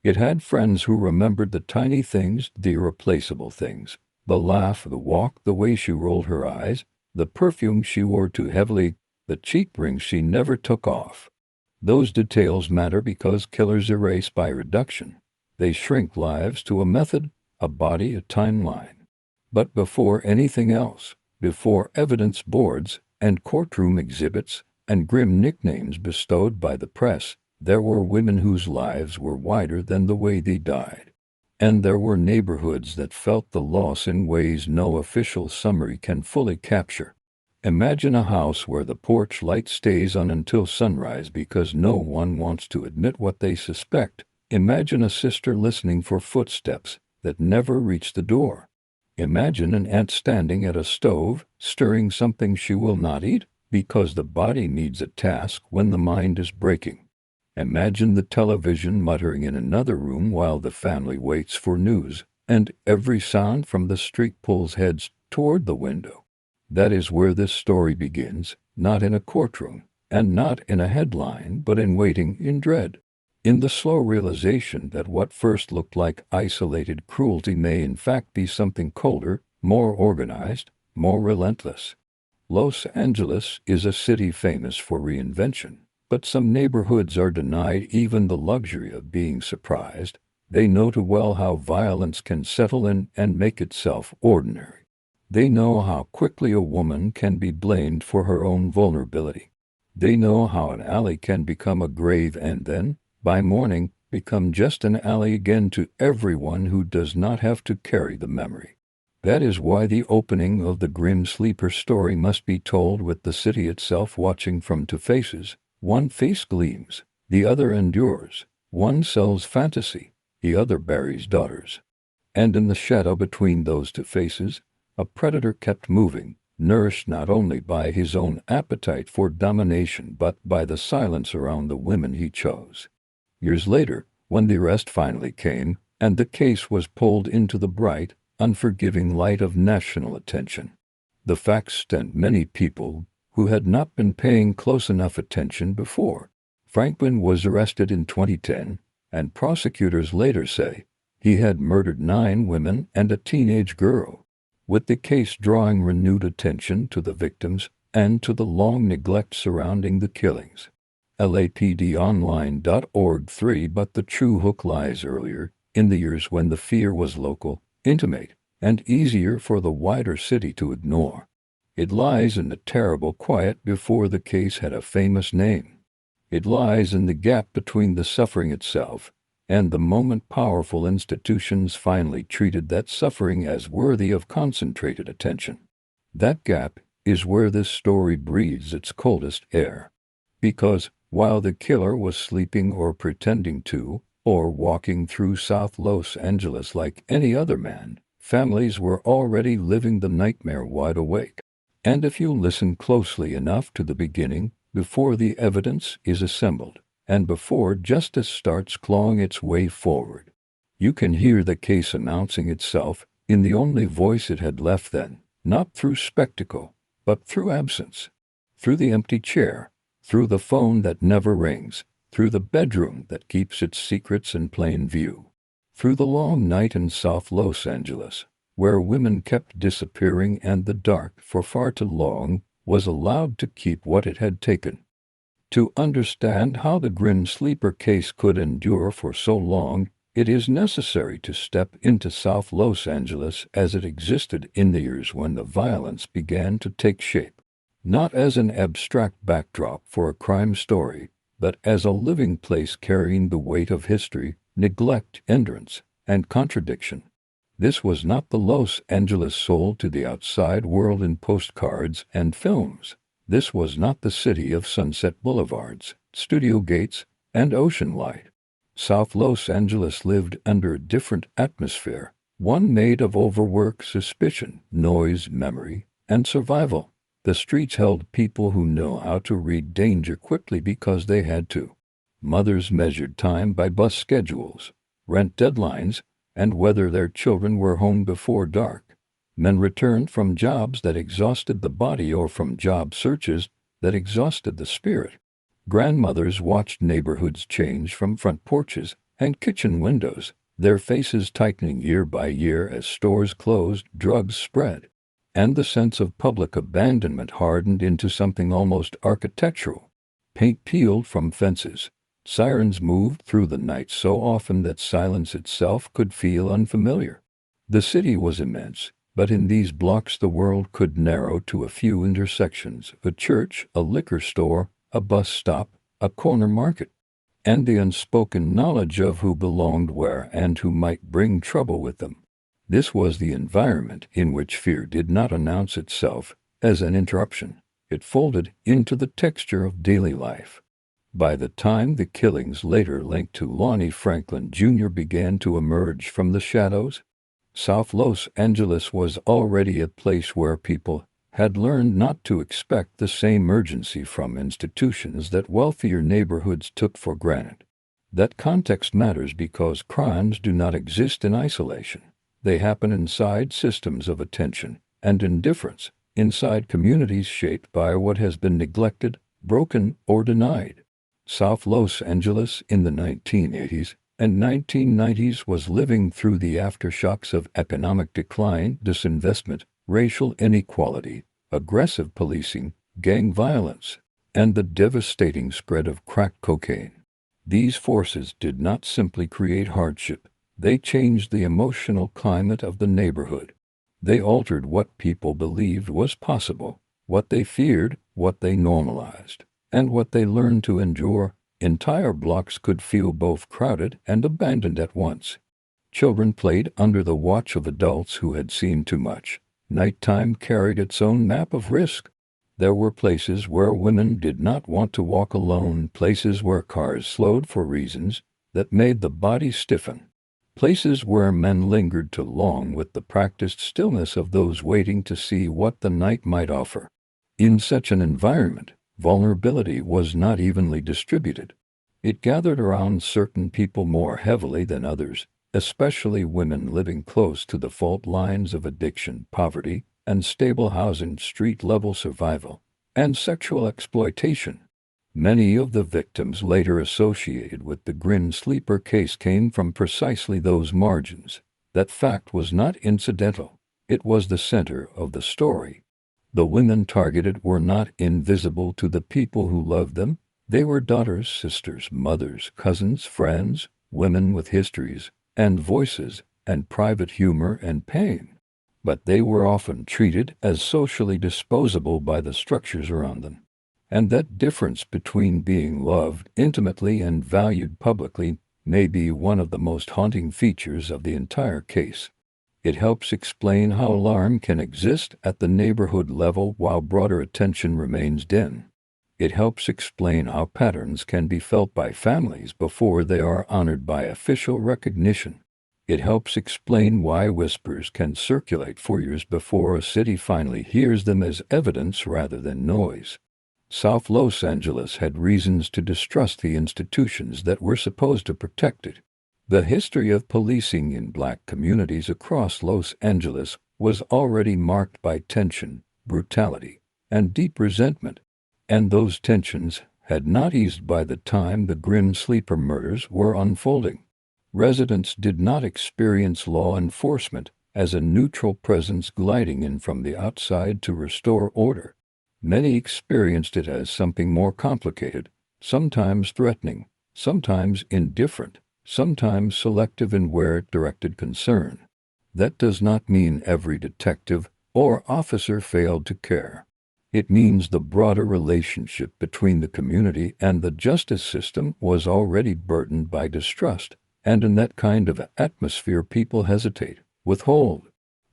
S10: It had friends who remembered the tiny things, the irreplaceable things, the laugh, the walk, the way she rolled her eyes, the perfume she wore too heavily, the cheek rings she never took off. Those details matter because killers erase by reduction. They shrink lives to a method, a body, a timeline. But before anything else, before evidence boards and courtroom exhibits and grim nicknames bestowed by the press, there were women whose lives were wider than the way they died. And there were neighborhoods that felt the loss in ways no official summary can fully capture. Imagine a house where the porch light stays on until sunrise because no one wants to admit what they suspect. Imagine a sister listening for footsteps that never reach the door. Imagine an aunt standing at a stove, stirring something she will not eat because the body needs a task when the mind is breaking. Imagine the television muttering in another room while the family waits for news, and every sound from the street pulls heads toward the window. That is where this story begins, not in a courtroom, and not in a headline, but in waiting, in dread. In the slow realization that what first looked like isolated cruelty may in fact be something colder, more organized, more relentless. Los Angeles is a city famous for reinvention. But some neighborhoods are denied even the luxury of being surprised. They know too well how violence can settle in and make itself ordinary. They know how quickly a woman can be blamed for her own vulnerability. They know how an alley can become a grave and then, by morning, become just an alley again to everyone who does not have to carry the memory. That is why the opening of the Grim Sleeper story must be told with the city itself watching from two faces. One face gleams, the other endures. One sells fantasy, the other buries daughters. And in the shadow between those two faces, a predator kept moving, nourished not only by his own appetite for domination but by the silence around the women he chose. Years later, when the arrest finally came, and the case was pulled into the bright, unforgiving light of national attention, the facts stunned many people who had not been paying close enough attention before. Franklin was arrested in 2010, and prosecutors later say he had murdered 9 women and a teenage girl, with the case drawing renewed attention to the victims and to the long neglect surrounding the killings. LAPDonline.org 3 But the true hook lies earlier, in the years when the fear was local, intimate, and easier for the wider city to ignore. It lies in the terrible quiet before the case had a famous name. It lies in the gap between the suffering itself and the moment powerful institutions finally treated that suffering as worthy of concentrated attention. That gap is where this story breathes its coldest air. Because, while the killer was sleeping or pretending to, or walking through South Los Angeles like any other man, families were already living the nightmare wide awake. And if you listen closely enough to the beginning, before the evidence is assembled, and before justice starts clawing its way forward, you can hear the case announcing itself in the only voice it had left then, not through spectacle, but through absence, through the empty chair, through the phone that never rings, through the bedroom that keeps its secrets in plain view, through the long night in South Los Angeles, where women kept disappearing and the dark, for far too long, was allowed to keep what it had taken. To understand how the Grim Sleeper case could endure for so long, it is necessary to step into South Los Angeles as it existed in the years when the violence began to take shape, not as an abstract backdrop for a crime story, but as a living place carrying the weight of history, neglect, endurance, and contradiction. This was not the Los Angeles sold to the outside world in postcards and films. This was not the city of sunset boulevards, studio gates, and ocean light. South Los Angeles lived under a different atmosphere, one made of overwork, suspicion, noise, memory, and survival. The streets held people who know how to read danger quickly because they had to. Mothers measured time by bus schedules, rent deadlines, and whether their children were home before dark. Men returned from jobs that exhausted the body or from job searches that exhausted the spirit. Grandmothers watched neighborhoods change from front porches and kitchen windows, their faces tightening year by year as stores closed, drugs spread, and the sense of public abandonment hardened into something almost architectural. Paint peeled from fences. Sirens moved through the night so often that silence itself could feel unfamiliar. The city was immense, but in these blocks the world could narrow to a few intersections: a church, a liquor store, a bus stop, a corner market, and the unspoken knowledge of who belonged where and who might bring trouble with them. This was the environment in which fear did not announce itself as an interruption. It folded into the texture of daily life. By the time the killings later linked to Lonnie Franklin Jr. began to emerge from the shadows, South Los Angeles was already a place where people had learned not to expect the same urgency from institutions that wealthier neighborhoods took for granted. That context matters because crimes do not exist in isolation. They happen inside systems of attention and indifference, inside communities shaped by what has been neglected, broken, or denied. South Los Angeles in the 1980s and 1990s was living through the aftershocks of economic decline, disinvestment, racial inequality, aggressive policing, gang violence, and the devastating spread of crack cocaine. These forces did not simply create hardship, they changed the emotional climate of the neighborhood. They altered what people believed was possible, what they feared, what they normalized, and what they learned to endure. Entire blocks could feel both crowded and abandoned at once. Children played under the watch of adults who had seen too much. Nighttime carried its own map of risk. There were places where women did not want to walk alone, places where cars slowed for reasons that made the body stiffen, places where men lingered too long with the practiced stillness of those waiting to see what the night might offer. In such an environment, vulnerability was not evenly distributed. It gathered around certain people more heavily than others, especially women living close to the fault lines of addiction, poverty, unstable housing, street-level survival, and sexual exploitation. Many of the victims later associated with the Grin Sleeper case came from precisely those margins. That fact was not incidental. It was the center of the story. The women targeted were not invisible to the people who loved them. They were daughters, sisters, mothers, cousins, friends, women with histories and voices and private humor and pain. But they were often treated as socially disposable by the structures around them. And that difference between being loved intimately and valued publicly may be one of the most haunting features of the entire case. It helps explain how alarm can exist at the neighborhood level while broader attention remains dim. It helps explain how patterns can be felt by families before they are honored by official recognition. It helps explain why whispers can circulate for years before a city finally hears them as evidence rather than noise. South Los Angeles had reasons to distrust the institutions that were supposed to protect it. The history of policing in black communities across Los Angeles was already marked by tension, brutality, and deep resentment, and those tensions had not eased by the time the Grin Sleeper murders were unfolding. Residents did not experience law enforcement as a neutral presence gliding in from the outside to restore order. Many experienced it as something more complicated, sometimes threatening, sometimes indifferent, sometimes selective in where it directed concern. That does not mean every detective or officer failed to care. It means the broader relationship between the community and the justice system was already burdened by distrust, and in that kind of atmosphere people hesitate, withhold,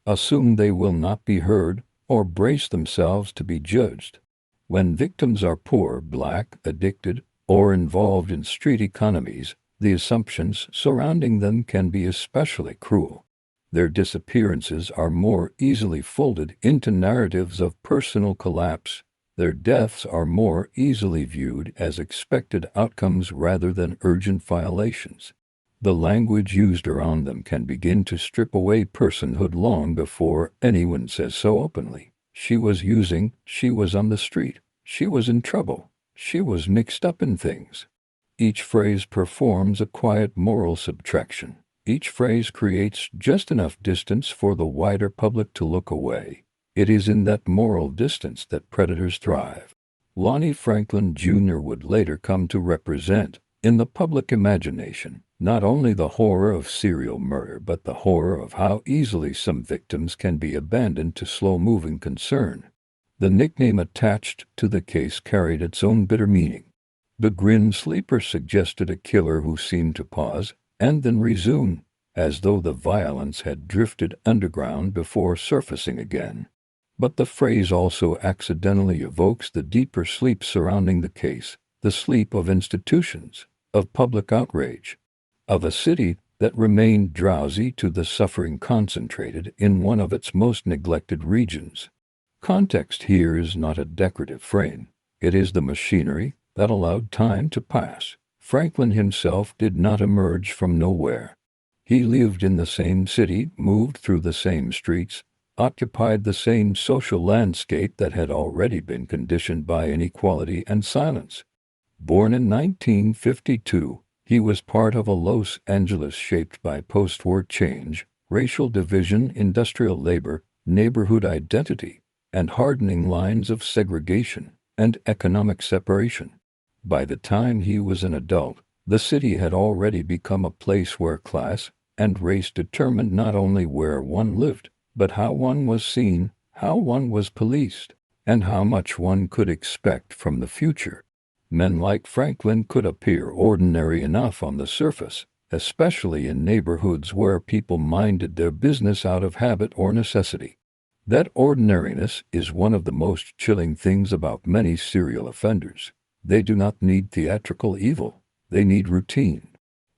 S10: assume they will not be heard, or brace themselves to be judged. When victims are poor, black, addicted, or involved in street economies, the assumptions surrounding them can be especially cruel. Their disappearances are more easily folded into narratives of personal collapse. Their deaths are more easily viewed as expected outcomes rather than urgent violations. The language used around them can begin to strip away personhood long before anyone says so openly. She was using, she was on the street, she was in trouble, she was mixed up in things. Each phrase performs a quiet moral subtraction. Each phrase creates just enough distance for the wider public to look away. It is in that moral distance that predators thrive. Lonnie Franklin Jr. would later come to represent, in the public imagination, not only the horror of serial murder but the horror of how easily some victims can be abandoned to slow-moving concern. The nickname attached to the case carried its own bitter meaning. The Grin Sleeper suggested a killer who seemed to pause and then resume, as though the violence had drifted underground before surfacing again. But the phrase also accidentally evokes the deeper sleep surrounding the case, the sleep of institutions, of public outrage, of a city that remained drowsy to the suffering concentrated in one of its most neglected regions. Context here is not a decorative frame. It is the machinery that allowed time to pass. Franklin himself did not emerge from nowhere. He lived in the same city, moved through the same streets, occupied the same social landscape that had already been conditioned by inequality and silence. Born in 1952, he was part of a Los Angeles shaped by post-war change, racial division, industrial labor, neighborhood identity, and hardening lines of segregation. and economic separation. By the time he was an adult, the city had already become a place where class and race determined not only where one lived, but how one was seen, how one was policed, and how much one could expect from the future. Men like Franklin could appear ordinary enough on the surface, especially in neighborhoods where people minded their business out of habit or necessity. That ordinariness is one of the most chilling things about many serial offenders. They do not need theatrical evil. They need routine.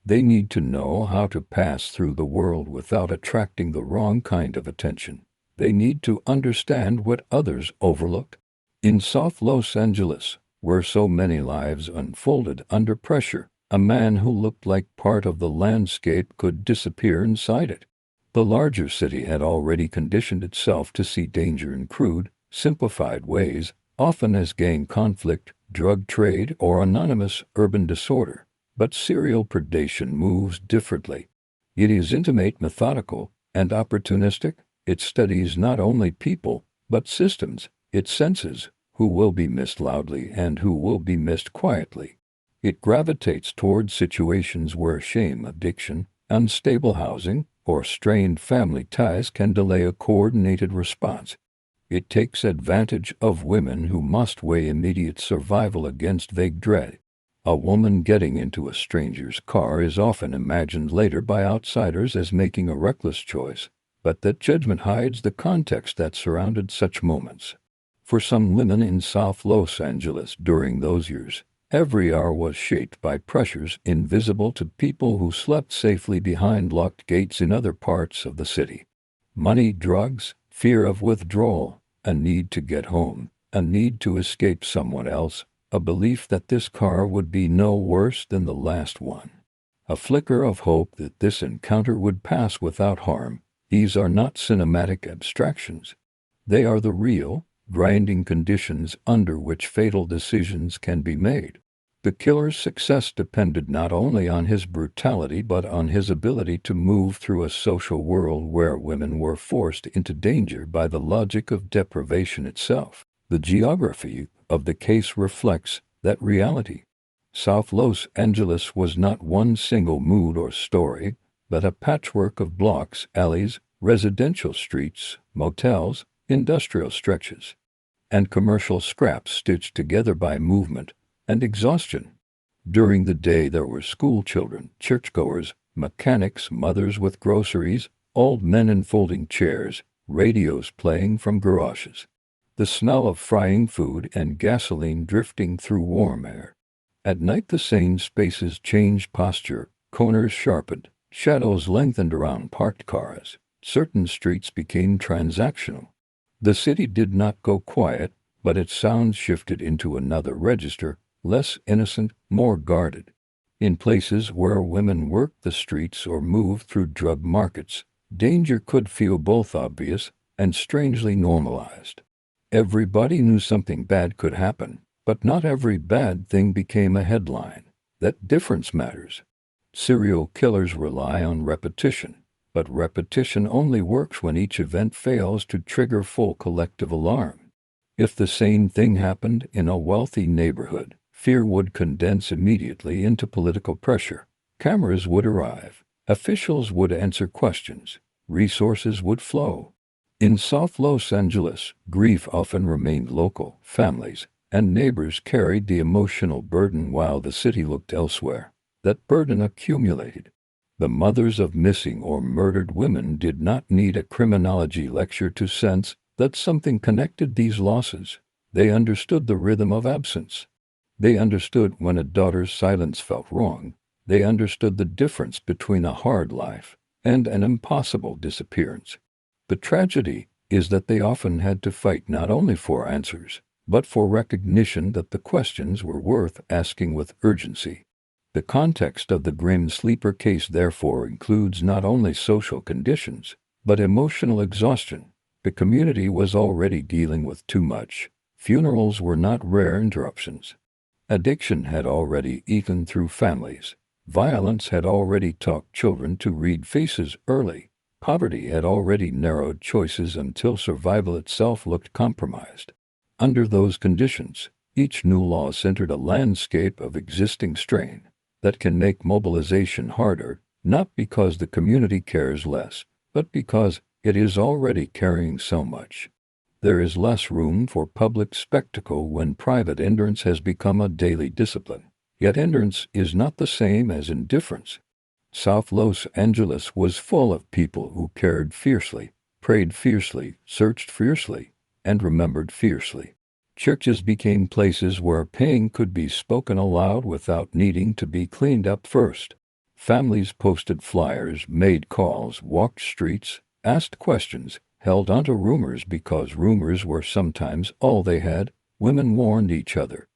S10: They need to know how to pass through the world without attracting the wrong kind of attention. They need to understand what others overlooked. In South Los Angeles, where so many lives unfolded under pressure, a man who looked like part of the landscape could disappear inside it. The larger city had already conditioned itself to see danger in crude, simplified ways, often as gang conflict, drug trade, or anonymous urban disorder. But serial predation moves differently. It is intimate, methodical, and opportunistic. It studies not only people, but systems. It senses who will be missed loudly and who will be missed quietly. It gravitates towards situations where shame, addiction, unstable housing, or strained family ties can delay a coordinated response. It takes advantage of women who must weigh immediate survival against vague dread. A woman getting into a stranger's car is often imagined later by outsiders as making a reckless choice, but that judgment hides the context that surrounded such moments. For some women in South Los Angeles during those years, every hour was shaped by pressures invisible to people who slept safely behind locked gates in other parts of the city. Money, drugs, fear of withdrawal, a need to get home, a need to escape someone else, a belief that this car would be no worse than the last one. A flicker of hope that this encounter would pass without harm. These are not cinematic abstractions. They are the real, grinding conditions under which fatal decisions can be made. The killer's success depended not only on his brutality but on his ability to move through a social world where women were forced into danger by the logic of deprivation itself. The geography of the case reflects that reality. South Los Angeles was not one single mood or story, but a patchwork of blocks, alleys, residential streets, motels, industrial stretches, and commercial scraps stitched together by movement and exhaustion. During the day there were school children, churchgoers, mechanics, mothers with groceries, old men in folding chairs, radios playing from garages. The smell of frying food and gasoline drifting through warm air. At night the same spaces changed posture, corners sharpened, shadows lengthened around parked cars. Certain streets became transactional. The city did not go quiet, but its sound shifted into another register, less innocent, more guarded. In places where women worked the streets or moved through drug markets, danger could feel both obvious and strangely normalized. Everybody knew something bad could happen, but not every bad thing became a headline. That difference matters. Serial killers rely on repetition, but repetition only works when each event fails to trigger full collective alarm. If the same thing happened in a wealthy neighborhood, fear would condense immediately into political pressure. Cameras would arrive, officials would answer questions, resources would flow. In South Los Angeles, grief often remained local. Families and neighbors carried the emotional burden while the city looked elsewhere. That burden accumulated. The mothers of missing or murdered women did not need a criminology lecture to sense that something connected these losses. They understood the rhythm of absence. They understood when a daughter's silence felt wrong. They understood the difference between a hard life and an impossible disappearance. The tragedy is that they often had to fight not only for answers, but for recognition that the questions were worth asking with urgency. The context of the Grim Sleeper case therefore includes not only social conditions, but emotional exhaustion. The community was already dealing with too much. Funerals were not rare interruptions. Addiction had already eaten through families. Violence had already taught children to read faces early. Poverty had already narrowed choices until survival itself looked compromised. Under those conditions, Each new law centered a landscape of existing strain that can make mobilization harder, not because the community cares less, but because it is already carrying so much. There is less room for public spectacle when private endurance has become a daily discipline. Yet endurance is not the same as indifference. South Los Angeles was full of people who cared fiercely, prayed fiercely, searched fiercely, and remembered fiercely. Churches became places where pain could be spoken aloud without needing to be cleaned up first. Families posted flyers, made calls, walked streets, asked questions, held onto rumors because rumors were sometimes all they had. Women warned each other.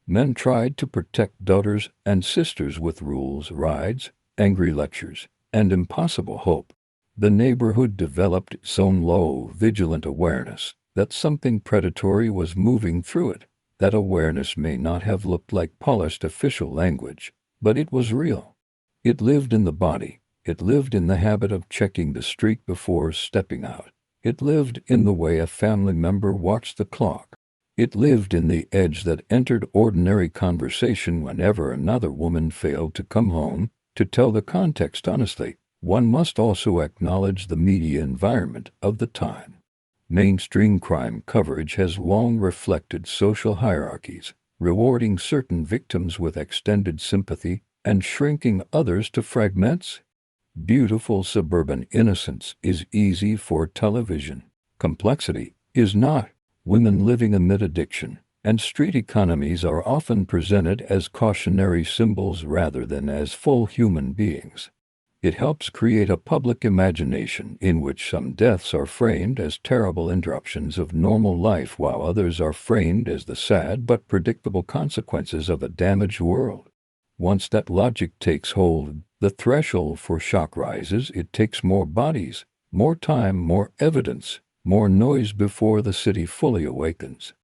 S10: Men tried to protect daughters and sisters with rules, rides, angry lectures, and impossible hope. The neighborhood developed its own low, vigilant awareness that something predatory was moving through it. That awareness may not have looked like polished official language, but it was real. It lived in the body. It lived in the habit of checking the street before stepping out. It lived in the way a family member watched the clock. It lived in the edge that entered ordinary conversation whenever another woman failed to come home. To tell the context honestly, one must also acknowledge the media environment of the time. Mainstream crime coverage has long reflected social hierarchies, rewarding certain victims with extended sympathy and shrinking others to fragments. Beautiful suburban innocence is easy for television. Complexity is not. Women living amid addiction and street economies are often presented as cautionary symbols rather than as full human beings. It helps create a public imagination in which some deaths are framed as terrible interruptions of normal life while others are framed as the sad but predictable consequences of a damaged world. Once that logic takes hold, the threshold for shock rises. It takes more bodies, more time, more evidence, more noise before the city fully awakens.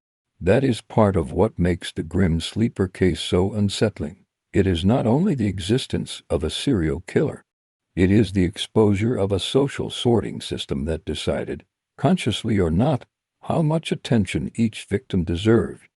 S10: That is part of what makes the Grim Sleeper case so unsettling. It is not only the existence of a serial killer. It is the exposure of a social sorting system that decided, consciously or not, how much attention each victim deserved.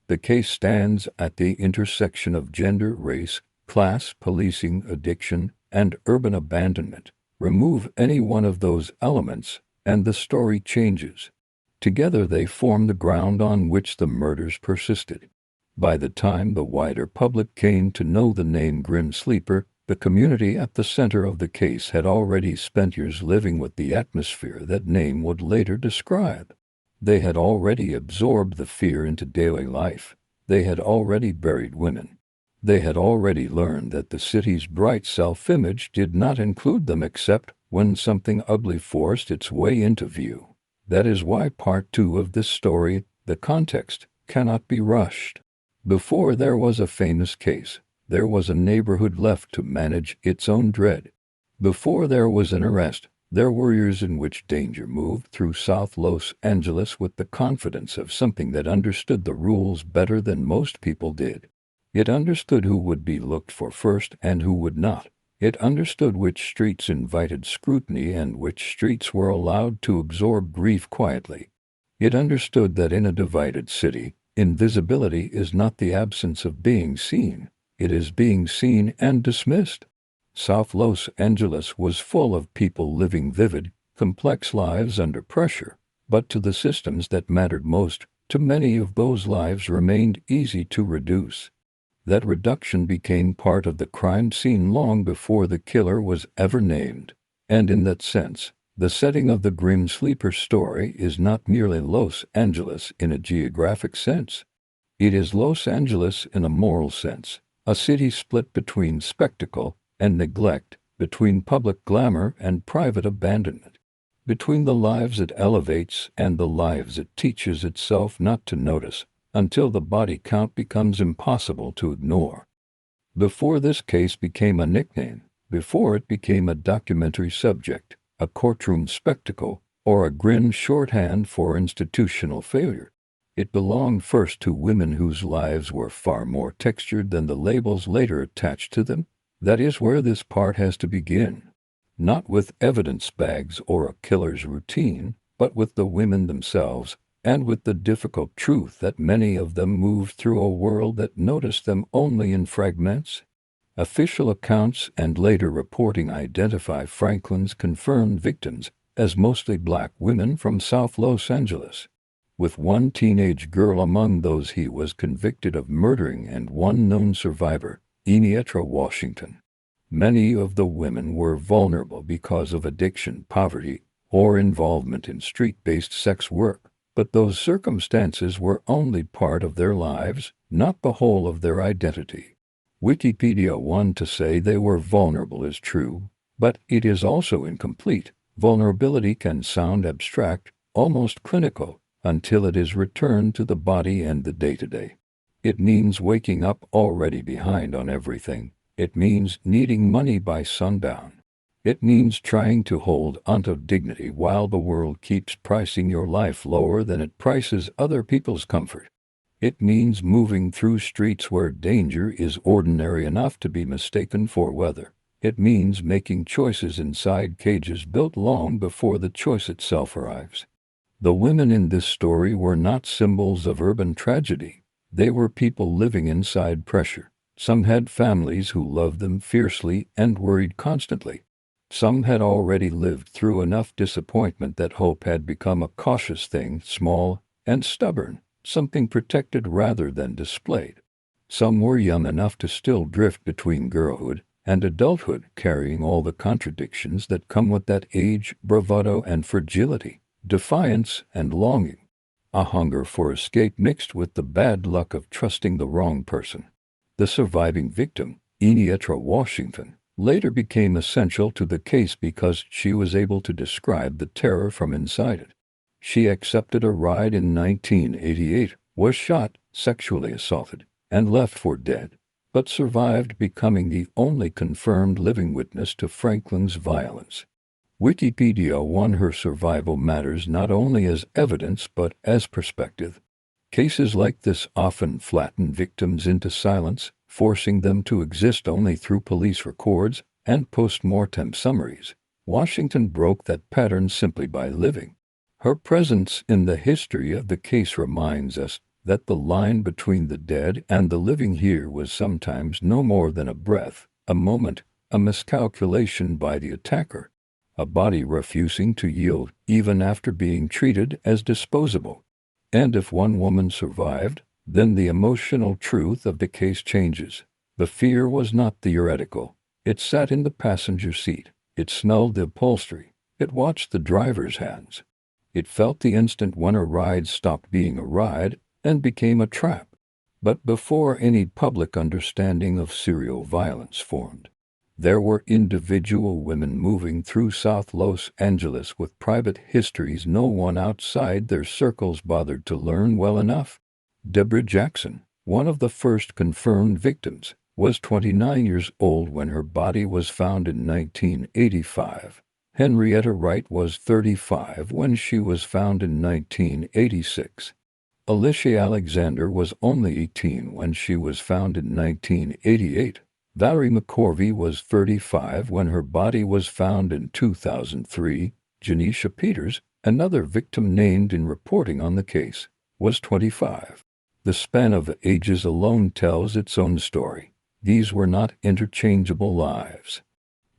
S10: The case stands at the intersection of gender, race, class, policing, addiction, and urban abandonment. Remove any one of those elements, and the story changes. Together they form the ground on which the murders persisted. By the time the wider public came to know the name Grim Sleeper, the community at the center of the case had already spent years living with the atmosphere that name would later describe. They had already absorbed the fear into daily life. They had already buried women. They had already learned that the city's bright self-image did not include them except when something ugly forced its way into view. That is why part 2 of this story, the context, cannot be rushed. Before there was a famous case, there was a neighborhood left to manage its own dread. Before there was an arrest, there were years in which danger moved through South Los Angeles with the confidence of something that understood the rules better than most people did. It understood who would be looked for first and who would not. It understood which streets invited scrutiny and which streets were allowed to absorb grief quietly. It understood that in a divided city, invisibility is not the absence of being seen. It is being seen and dismissed. South Los Angeles was full of people living vivid, complex lives under pressure, but to the systems that mattered most, to many of those lives remained easy to reduce. That reduction became part of the crime scene long before the killer was ever named. And in that sense, the setting of the Grim Sleeper story is not merely Los Angeles in a geographic sense. It is Los Angeles in a moral sense, a city split between spectacle and neglect, between public glamour and private abandonment, between the lives it elevates and the lives it teaches itself not to notice, until the body count becomes impossible to ignore. Before this case became a nickname, before it became a documentary subject, a courtroom spectacle, or a grim shorthand for institutional failure, it belonged first to women whose lives were far more textured than the labels later attached to them. That is where this part has to begin. Not with evidence bags or a killer's routine, but with the women themselves, and with the difficult truth that many of them moved through a world that noticed them only in fragments. Official accounts and later reporting identify Franklin's confirmed victims as mostly black women from South Los Angeles, with one teenage girl among those he was convicted of murdering and one known survivor, Enietra Washington. Many of the women were vulnerable because of addiction, poverty, or involvement in street-based sex work, but those circumstances were only part of their lives, not the whole of their identity. Wikipedia wants to say they were vulnerable is true, but it is also incomplete. Vulnerability can sound abstract, almost clinical, until it is returned to the body and the day-to-day. It means waking up already behind on everything. It means needing money by sundown. It means trying to hold onto dignity while the world keeps pricing your life lower than it prices other people's comfort. It means moving through streets where danger is ordinary enough to be mistaken for weather. It means making choices inside cages built long before the choice itself arrives. The women in this story were not symbols of urban tragedy. They were people living inside pressure. Some had families who loved them fiercely and worried constantly. Some had already lived through enough disappointment that hope had become a cautious thing, small and stubborn, something protected rather than displayed. Some were young enough to still drift between girlhood and adulthood, carrying all the contradictions that come with that age, bravado and fragility, defiance and longing, a hunger for escape mixed with the bad luck of trusting the wrong person. The surviving victim, Enietra Washington, later became essential to the case because she was able to describe the terror from inside it. She accepted a ride in 1988, was shot, sexually assaulted, and left for dead, but survived, becoming the only confirmed living witness to Franklin's violence. Wikipedia won her survival matters not only as evidence but as perspective. Cases like this often flatten victims into silence, forcing them to exist only through police records and post-mortem summaries. Washington broke that pattern simply by living. Her presence in the history of the case reminds us that the line between the dead and the living here was sometimes no more than a breath, a moment, a miscalculation by the attacker, a body refusing to yield even after being treated as disposable. And if one woman survived, then the emotional truth of the case changes. The fear was not theoretical. It sat in the passenger seat. It smelled the upholstery. It watched the driver's hands. It felt the instant when a ride stopped being a ride and became a trap. But before any public understanding of serial violence formed, there were individual women moving through South Los Angeles with private histories no one outside their circles bothered to learn well enough. Deborah Jackson, one of the first confirmed victims, was 29 years old when her body was found in 1985. Henrietta Wright was 35 when she was found in 1986. Alicia Alexander was only 18 when she was found in 1988. Valerie McCorvey was 35 when her body was found in 2003. Janisha Peters, another victim named in reporting on the case, was 25. The span of ages alone tells its own story. These were not interchangeable lives.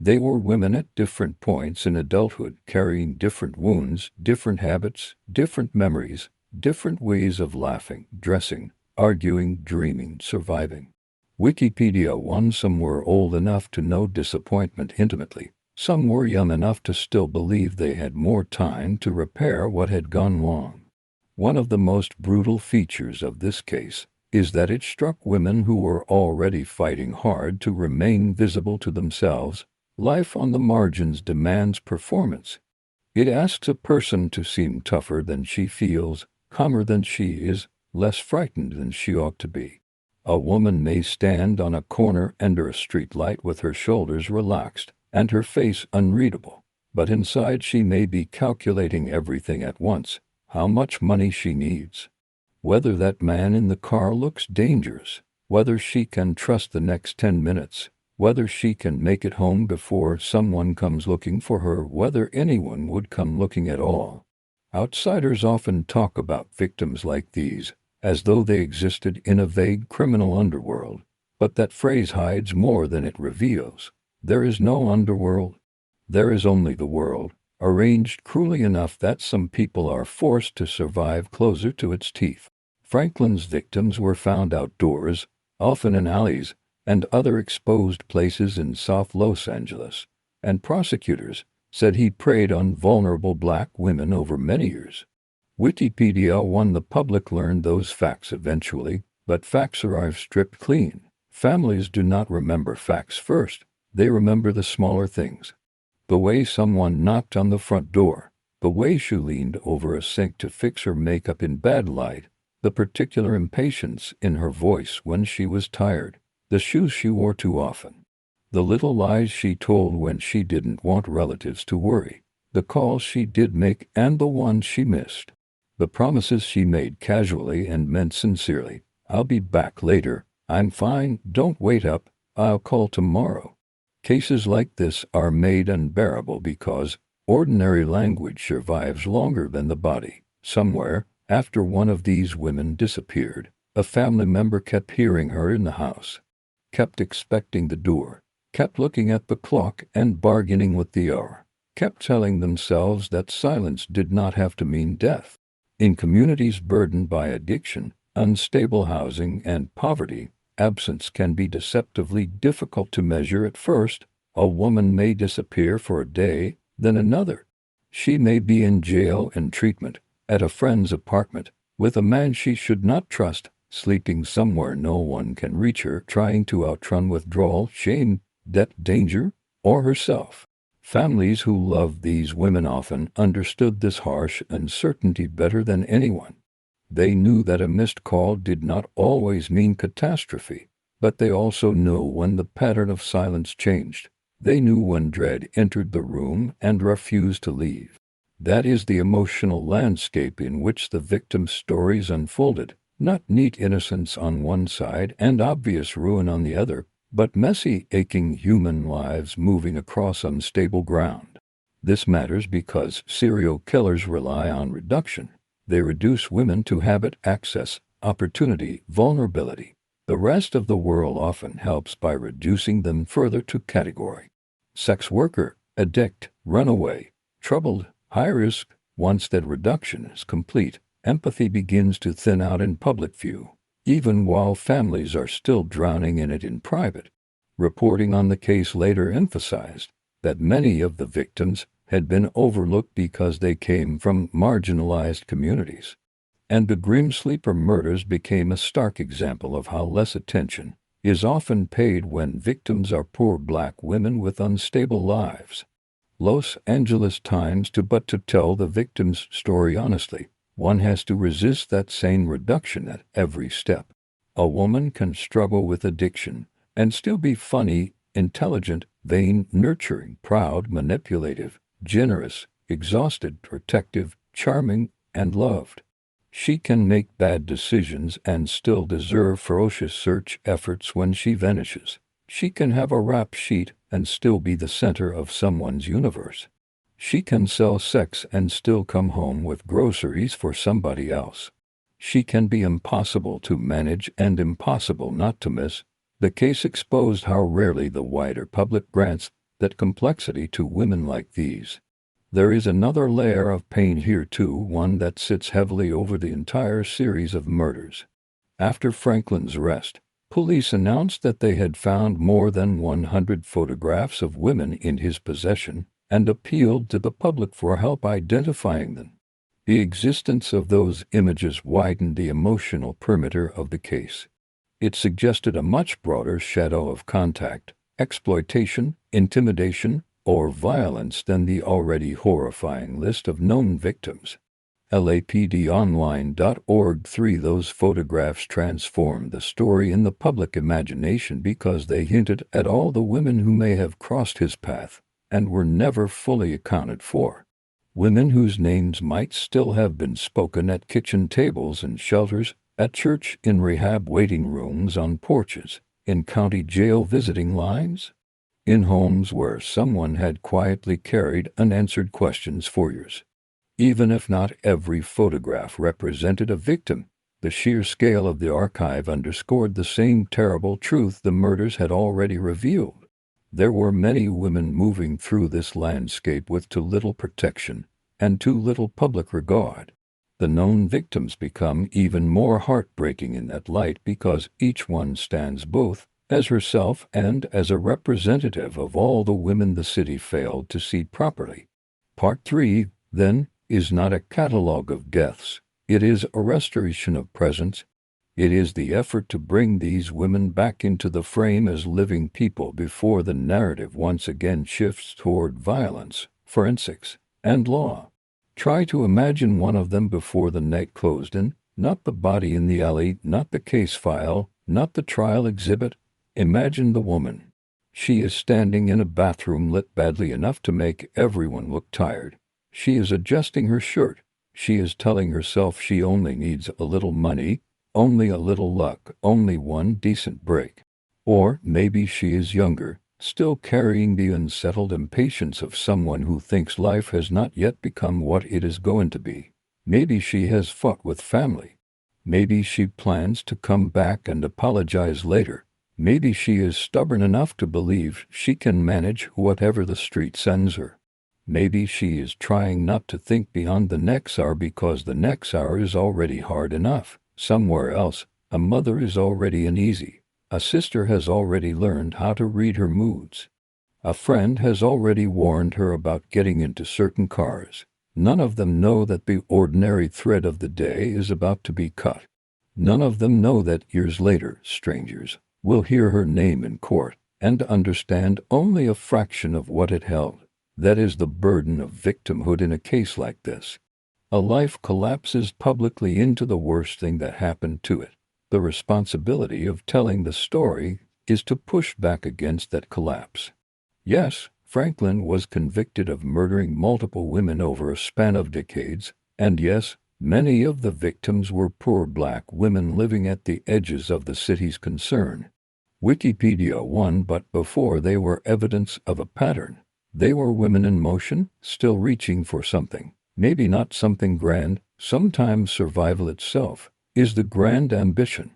S10: They were women at different points in adulthood, carrying different wounds, different habits, different memories, different ways of laughing, dressing, arguing, dreaming, surviving. Wikipedia won. Some were old enough to know disappointment intimately. Some were young enough to still believe they had more time to repair what had gone wrong. One of the most brutal features of this case is that it struck women who were already fighting hard to remain visible to themselves. Life on the margins demands performance. It asks a person to seem tougher than she feels, calmer than she is, less frightened than she ought to be. A woman may stand on a corner under a streetlight with her shoulders relaxed and her face unreadable, but inside she may be calculating everything at once, how much money she needs, whether that man in the car looks dangerous, whether she can trust the next 10 minutes, whether she can make it home before someone comes looking for her, whether anyone would come looking at all. Outsiders often talk about victims like these as though they existed in a vague criminal underworld, but that phrase hides more than it reveals. There is no underworld. There is only the world, arranged cruelly enough that some people are forced to survive closer to its teeth. Franklin's victims were found outdoors, often in alleys and other exposed places in South Los Angeles, and prosecutors said he preyed on vulnerable black women over many years. Wikipedia won. The public learned those facts eventually, but facts are stripped clean. Families do not remember facts first, they remember the smaller things. The way someone knocked on the front door, the way she leaned over a sink to fix her makeup in bad light, the particular impatience in her voice when she was tired, the shoes she wore too often, the little lies she told when she didn't want relatives to worry, the calls she did make and the ones she missed, the promises she made casually and meant sincerely. I'll be back later, I'm fine, don't wait up, I'll call tomorrow. Cases like this are made unbearable because ordinary language survives longer than the body. Somewhere, after one of these women disappeared, a family member kept hearing her in the house, kept expecting the door, kept looking at the clock and bargaining with the hour, kept telling themselves that silence did not have to mean death. In communities burdened by addiction, unstable housing, and poverty, absence can be deceptively difficult to measure at first. A woman may disappear for a day, then another. She may be in jail in treatment, at a friend's apartment, with a man she should not trust, sleeping somewhere no one can reach her, trying to outrun withdrawal, shame, debt, danger, or herself. Families who loved these women often understood this harsh uncertainty better than anyone. They knew that a missed call did not always mean catastrophe, but they also knew when the pattern of silence changed. They knew when dread entered the room and refused to leave. That is the emotional landscape in which the victim's stories unfolded, not neat innocence on one side and obvious ruin on the other, but messy, aching human lives moving across unstable ground. This matters because serial killers rely on reduction. They reduce women to habit, access, opportunity, vulnerability. The rest of the world often helps by reducing them further to category. Sex worker, addict, runaway, troubled, high risk. Once that reduction is complete, empathy begins to thin out in public view, even while families are still drowning in it in private. Reporting on the case later emphasized that many of the victims had been overlooked because they came from marginalized communities. And the Grim Sleeper murders became a stark example of how less attention is often paid when victims are poor black women with unstable lives. Los Angeles Times. But to tell the victim's story honestly, one has to resist that sane reduction at every step. A woman can struggle with addiction and still be funny, intelligent, vain, nurturing, proud, manipulative, generous, exhausted, protective, charming, and loved. She can make bad decisions and still deserve ferocious search efforts when she vanishes. She can have a rap sheet and still be the center of someone's universe. She can sell sex and still come home with groceries for somebody else. She can be impossible to manage and impossible not to miss. The case exposed how rarely the wider public grants that complexity to women like these. There is another layer of pain here too, one that sits heavily over the entire series of murders. After Franklin's arrest, police announced that they had found more than 100 photographs of women in his possession and appealed to the public for help identifying them. The existence of those images widened the emotional perimeter of the case. It suggested a much broader shadow of contact, exploitation, intimidation, or violence than the already horrifying list of known victims. LAPDonline.org. 3. Those photographs transformed the story in the public imagination because they hinted at all the women who may have crossed his path and were never fully accounted for. Women whose names might still have been spoken at kitchen tables and shelters, at church, in rehab waiting rooms, on porches, in county jail visiting lines, in homes where someone had quietly carried unanswered questions for years. Even if not every photograph represented a victim, the sheer scale of the archive underscored the same terrible truth the murders had already revealed. There were many women moving through this landscape with too little protection and too little public regard. The known victims become even more heartbreaking in that light because each one stands both as herself and as a representative of all the women the city failed to see properly. Part 3, then, is not a catalogue of deaths. It is a restoration of presence. It is the effort to bring these women back into the frame as living people before the narrative once again shifts toward violence, forensics, and law. Try to imagine one of them before the night closed in, not the body in the alley, not the case file, not the trial exhibit. Imagine the woman. She is standing in a bathroom lit badly enough to make everyone look tired. She is adjusting her shirt. She is telling herself she only needs a little money, only a little luck, only one decent break. Or maybe she is younger, still carrying the unsettled impatience of someone who thinks life has not yet become what it is going to be. Maybe she has fought with family. Maybe she plans to come back and apologize later. Maybe she is stubborn enough to believe she can manage whatever the street sends her. Maybe she is trying not to think beyond the next hour because the next hour is already hard enough. Somewhere else, a mother is already uneasy. A sister has already learned how to read her moods. A friend has already warned her about getting into certain cars. None of them know that the ordinary thread of the day is about to be cut. None of them know that years later, strangers will hear her name in court and understand only a fraction of what it held. That is the burden of victimhood in a case like this. A life collapses publicly into the worst thing that happened to it. The responsibility of telling the story is to push back against that collapse. Yes, Franklin was convicted of murdering multiple women over a span of decades, and yes, many of the victims were poor black women living at the edges of the city's concern. Wikipedia won, but before they were evidence of a pattern. They were women in motion, still reaching for something. Maybe not something grand. Sometimes survival itself is the grand ambition.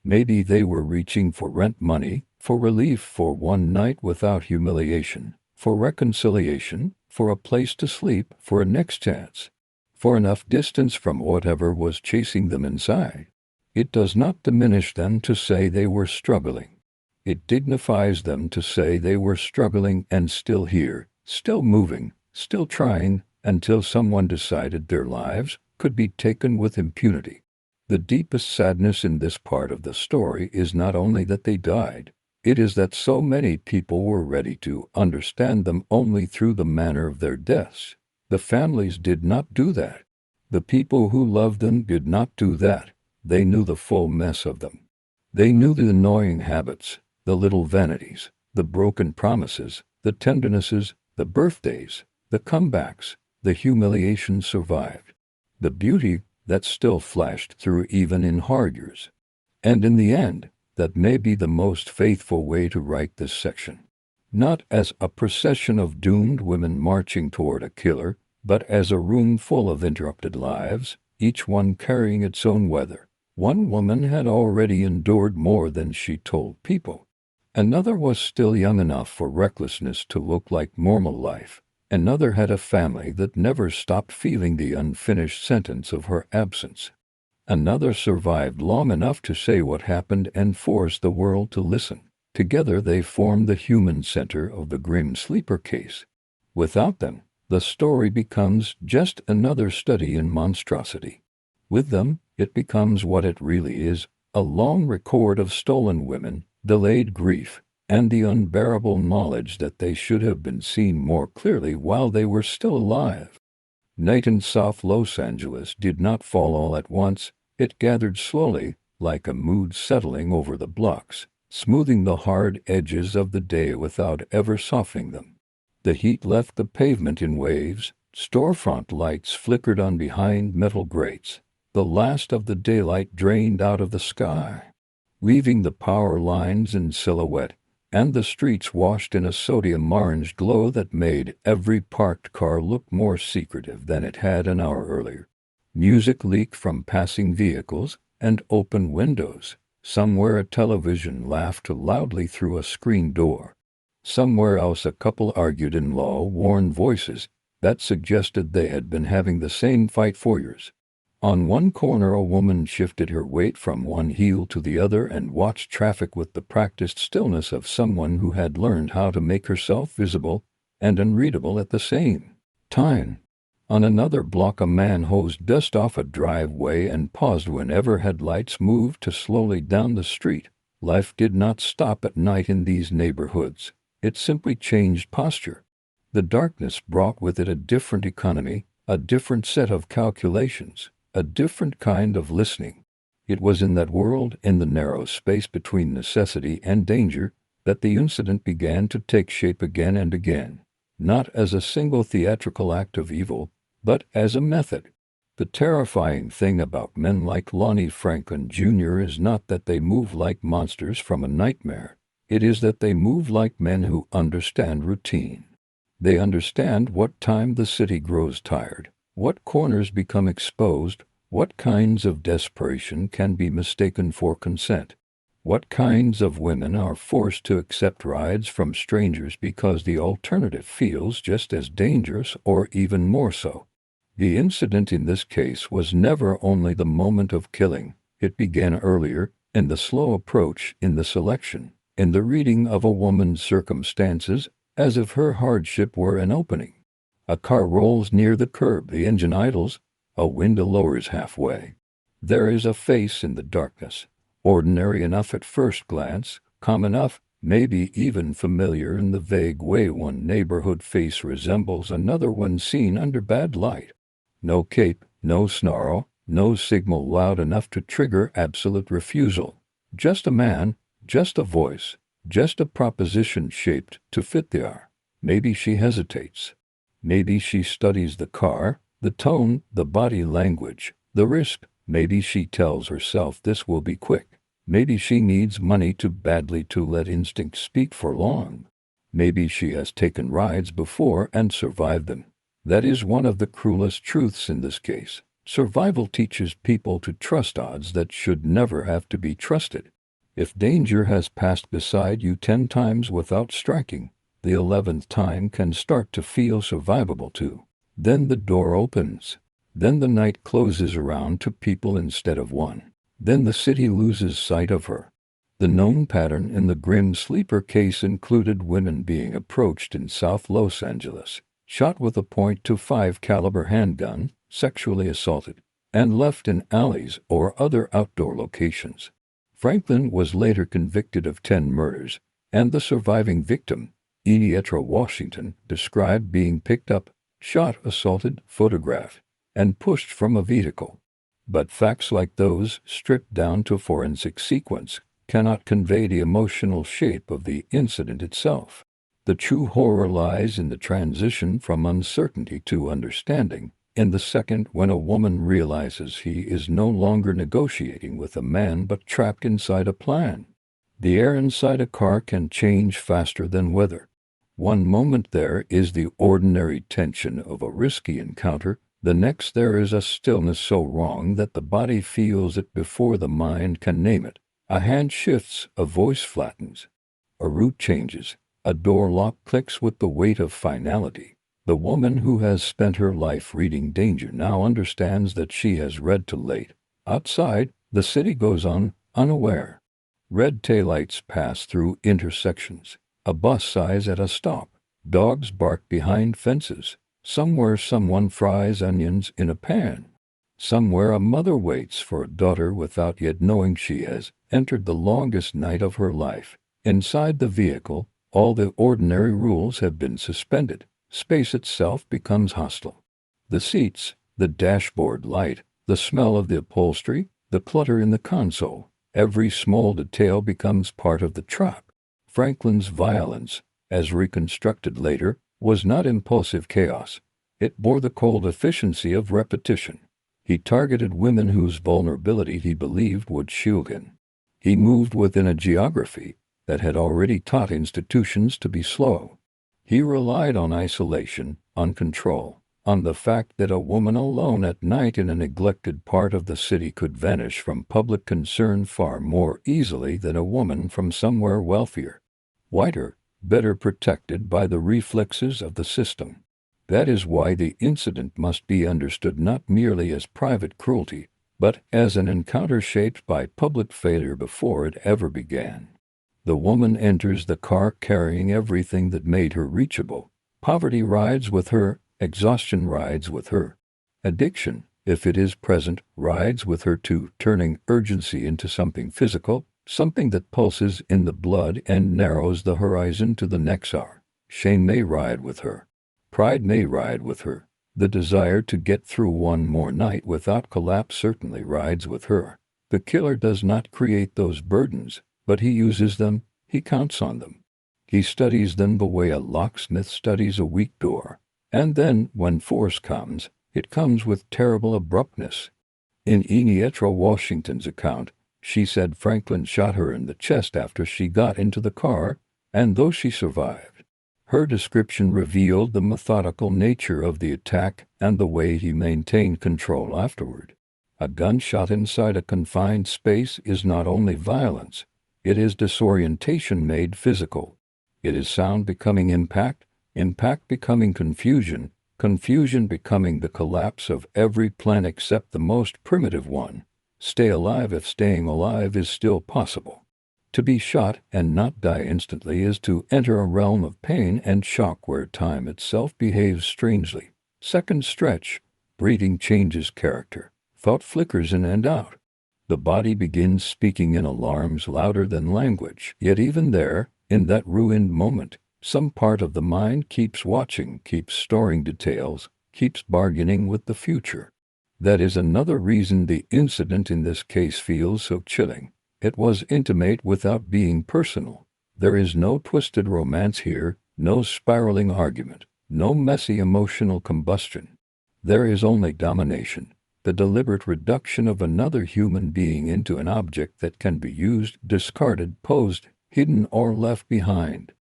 S10: Maybe they were reaching for rent money, for relief, for one night without humiliation, for reconciliation, for a place to sleep, for a next chance, for enough distance from whatever was chasing them inside. It does not diminish them to say they were struggling. It dignifies them to say they were struggling and still here, still moving, still trying, until someone decided their lives could be taken with impunity. The deepest sadness in this part of the story is not only that they died, it is that so many people were ready to understand them only through the manner of their deaths. The families did not do that. The people who loved them did not do that. They knew the full mess of them. They knew the annoying habits, the little vanities, the broken promises, the tendernesses, the birthdays, the comebacks, the humiliation survived, the beauty that still flashed through even in hard years. And in the end, that may be the most faithful way to write this section. Not as a procession of doomed women marching toward a killer, but as a room full of interrupted lives, each one carrying its own weather. One woman had already endured more than she told people. Another was still young enough for recklessness to look like normal life. Another had a family that never stopped feeling the unfinished sentence of her absence. Another survived long enough to say what happened and force the world to listen. Together they formed the human center of the grim sleeper case. Without them, the story becomes just another study in monstrosity. With them, it becomes what it really is, a long record of stolen women, delayed grief, and the unbearable knowledge that they should have been seen more clearly while they were still alive. Night in South Los Angeles did not fall all at once. It gathered slowly, like a mood settling over the blocks, smoothing the hard edges of the day without ever softening them. The heat left the pavement in waves. Storefront lights flickered on behind metal grates. The last of the daylight drained out of the sky, leaving the power lines in silhouette, and the streets washed in a sodium orange glow that made every parked car look more secretive than it had an hour earlier. Music leaked from passing vehicles and open windows. Somewhere a television laughed loudly through a screen door. Somewhere else a couple argued in law-worn voices that suggested they had been having the same fight for years. On one corner a woman shifted her weight from one heel to the other and watched traffic with the practiced stillness of someone who had learned how to make herself visible and unreadable at the same time. On another block a man hosed dust off a driveway and paused whenever headlights moved to slowly down the street. Life did not stop at night in these neighborhoods. It simply changed posture. The darkness brought with it a different economy, a different set of calculations, a different kind of listening. It was in that world, in the narrow space between necessity and danger, that the incident began to take shape again and again, not as a single theatrical act of evil, but as a method. The terrifying thing about men like Lonnie Franklin Jr. is not that they move like monsters from a nightmare. It is that they move like men who understand routine. They understand what time the city grows tired, what corners become exposed, what kinds of desperation can be mistaken for consent, what kinds of women are forced to accept rides from strangers because the alternative feels just as dangerous or even more so. The incident in this case was never only the moment of killing. It began earlier, in the slow approach, in the selection, in the reading of a woman's circumstances, as if her hardship were an opening. A car rolls near the curb, the engine idles, a window lowers halfway. There is a face in the darkness, ordinary enough at first glance, calm enough, maybe even familiar in the vague way one neighborhood face resembles another when seen under bad light. No cape, no snarl, no signal loud enough to trigger absolute refusal. Just a man, just a voice, just a proposition shaped to fit the hour. Maybe she hesitates. Maybe she studies the car, the tone, the body language, the risk. Maybe she tells herself this will be quick. Maybe she needs money too badly to let instinct speak for long. Maybe she has taken rides before and survived them. That is one of the cruelest truths in this case. Survival teaches people to trust odds that should never have to be trusted. If danger has passed beside you 10 times without striking, the 11th time can start to feel survivable too. Then the door opens. Then the night closes around two people instead of one. Then the city loses sight of her. The known pattern in the grim sleeper case included women being approached in South Los Angeles, shot with a .25 caliber handgun, sexually assaulted, and left in alleys or other outdoor locations. Franklin was later convicted of 10 murders, and the surviving victim, Eetra Washington, described being picked up, shot, assaulted, photographed, and pushed from a vehicle. But facts like those, stripped down to forensic sequence, cannot convey the emotional shape of the incident itself. The true horror lies in the transition from uncertainty to understanding, in the second when a woman realizes he is no longer negotiating with a man but trapped inside a plan. The air inside a car can change faster than weather. One moment there is the ordinary tension of a risky encounter, the next there is a stillness so wrong that the body feels it before the mind can name it. A hand shifts, a voice flattens, a route changes, a door lock clicks with the weight of finality. The woman who has spent her life reading danger now understands that she has read too late. Outside, the city goes on, unaware. Red taillights pass through intersections. A bus sighs at a stop. Dogs bark behind fences. Somewhere someone fries onions in a pan. Somewhere a mother waits for a daughter without yet knowing she has entered the longest night of her life. Inside the vehicle, all the ordinary rules have been suspended. Space itself becomes hostile. The seats, the dashboard light, the smell of the upholstery, the clutter in the console, every small detail becomes part of the trap. Franklin's violence, as reconstructed later, was not impulsive chaos. It bore the cold efficiency of repetition. He targeted women whose vulnerability he believed would shield him. He moved within a geography that had already taught institutions to be slow. He relied on isolation, on control, on the fact that a woman alone at night in a neglected part of the city could vanish from public concern far more easily than a woman from somewhere wealthier, whiter, better protected by the reflexes of the system. That is why the incident must be understood not merely as private cruelty, but as an encounter shaped by public failure before it ever began. The woman enters the car carrying everything that made her reachable. Poverty rides with her, exhaustion rides with her. Addiction, if it is present, rides with her too, turning urgency into something physical, something that pulses in the blood and narrows the horizon to the next hour. Shame may ride with her. Pride may ride with her. The desire to get through one more night without collapse certainly rides with her. The killer does not create those burdens, but he uses them, he counts on them. He studies them the way a locksmith studies a weak door. And then, when force comes, it comes with terrible abruptness. In Enietra Washington's account, she said Franklin shot her in the chest after she got into the car, and though she survived, her description revealed the methodical nature of the attack and the way he maintained control afterward. A gunshot inside a confined space is not only violence, it is disorientation made physical. It is sound becoming impact, impact becoming confusion, confusion becoming the collapse of every plan except the most primitive one. Stay alive if staying alive is still possible. To be shot and not die instantly is to enter a realm of pain and shock where time itself behaves strangely. Second stretch, breathing changes character. Thought flickers in and out. The body begins speaking in alarms louder than language. Yet even there, in that ruined moment, some part of the mind keeps watching, keeps storing details, keeps bargaining with the future. That is another reason the incident in this case feels so chilling. It was intimate without being personal. There is no twisted romance here, no spiraling argument, no messy emotional combustion. There is only domination, the deliberate reduction of another human being into an object that can be used, discarded, posed, hidden, or left behind.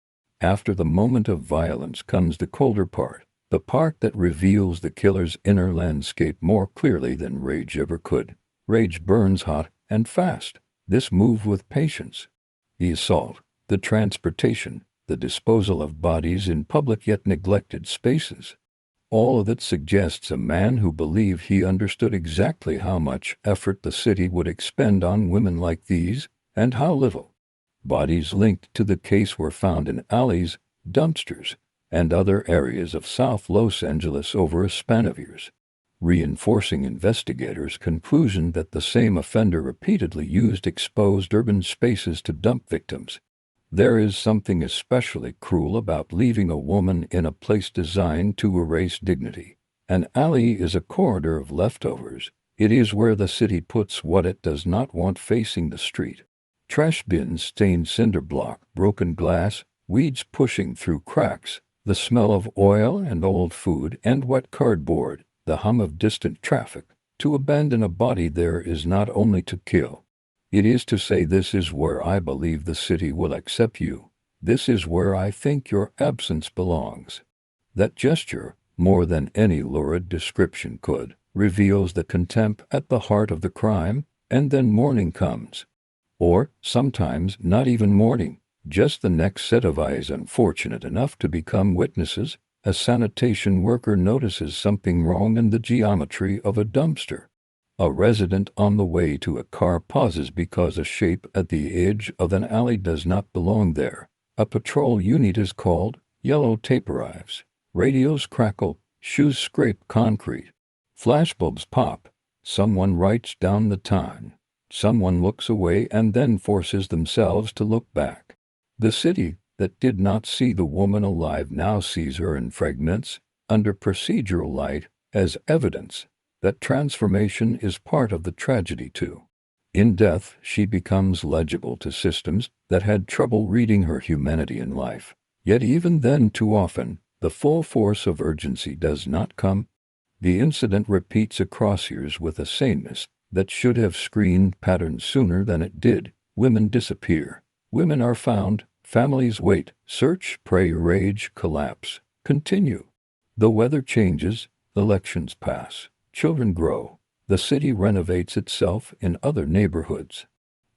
S10: After the moment of violence comes the colder part, the part that reveals the killer's inner landscape more clearly than rage ever could. Rage burns hot and fast. This move with patience. The assault, the transportation, the disposal of bodies in public yet neglected spaces. All of it suggests a man who believed he understood exactly how much effort the city would expend on women like these, and how little. Bodies linked to the case were found in alleys, dumpsters, and other areas of South Los Angeles over a span of years, reinforcing investigators' conclusion that the same offender repeatedly used exposed urban spaces to dump victims. There is something especially cruel about leaving a woman in a place designed to erase dignity. An alley is a corridor of leftovers. It is where the city puts what it does not want facing the street. Trash bins, stained cinder block, broken glass, weeds pushing through cracks, the smell of oil and old food and wet cardboard, the hum of distant traffic. To abandon a body there is not only to kill. It is to say, this is where I believe the city will accept you. This is where I think your absence belongs. That gesture, more than any lurid description could, reveals the contempt at the heart of the crime, and then morning comes. Or, sometimes, not even morning, just the next set of eyes unfortunate enough to become witnesses. A sanitation worker notices something wrong in the geometry of a dumpster. A resident on the way to a car pauses because a shape at the edge of an alley does not belong there. A patrol unit is called. Yellow tape arrives. Radios crackle. Shoes scrape concrete. Flashbulbs pop. Someone writes down the time. Someone looks away and then forces themselves to look back. The city that did not see the woman alive now sees her in fragments, under procedural light, as evidence that transformation is part of the tragedy too. In death, she becomes legible to systems that had trouble reading her humanity in life. Yet even then, too often, the full force of urgency does not come. The incident repeats across years with a sameness that should have screened patterns sooner than it did. Women disappear. Women are found, families wait, search, pray, rage, collapse, continue. The weather changes, elections pass, children grow, the city renovates itself in other neighborhoods.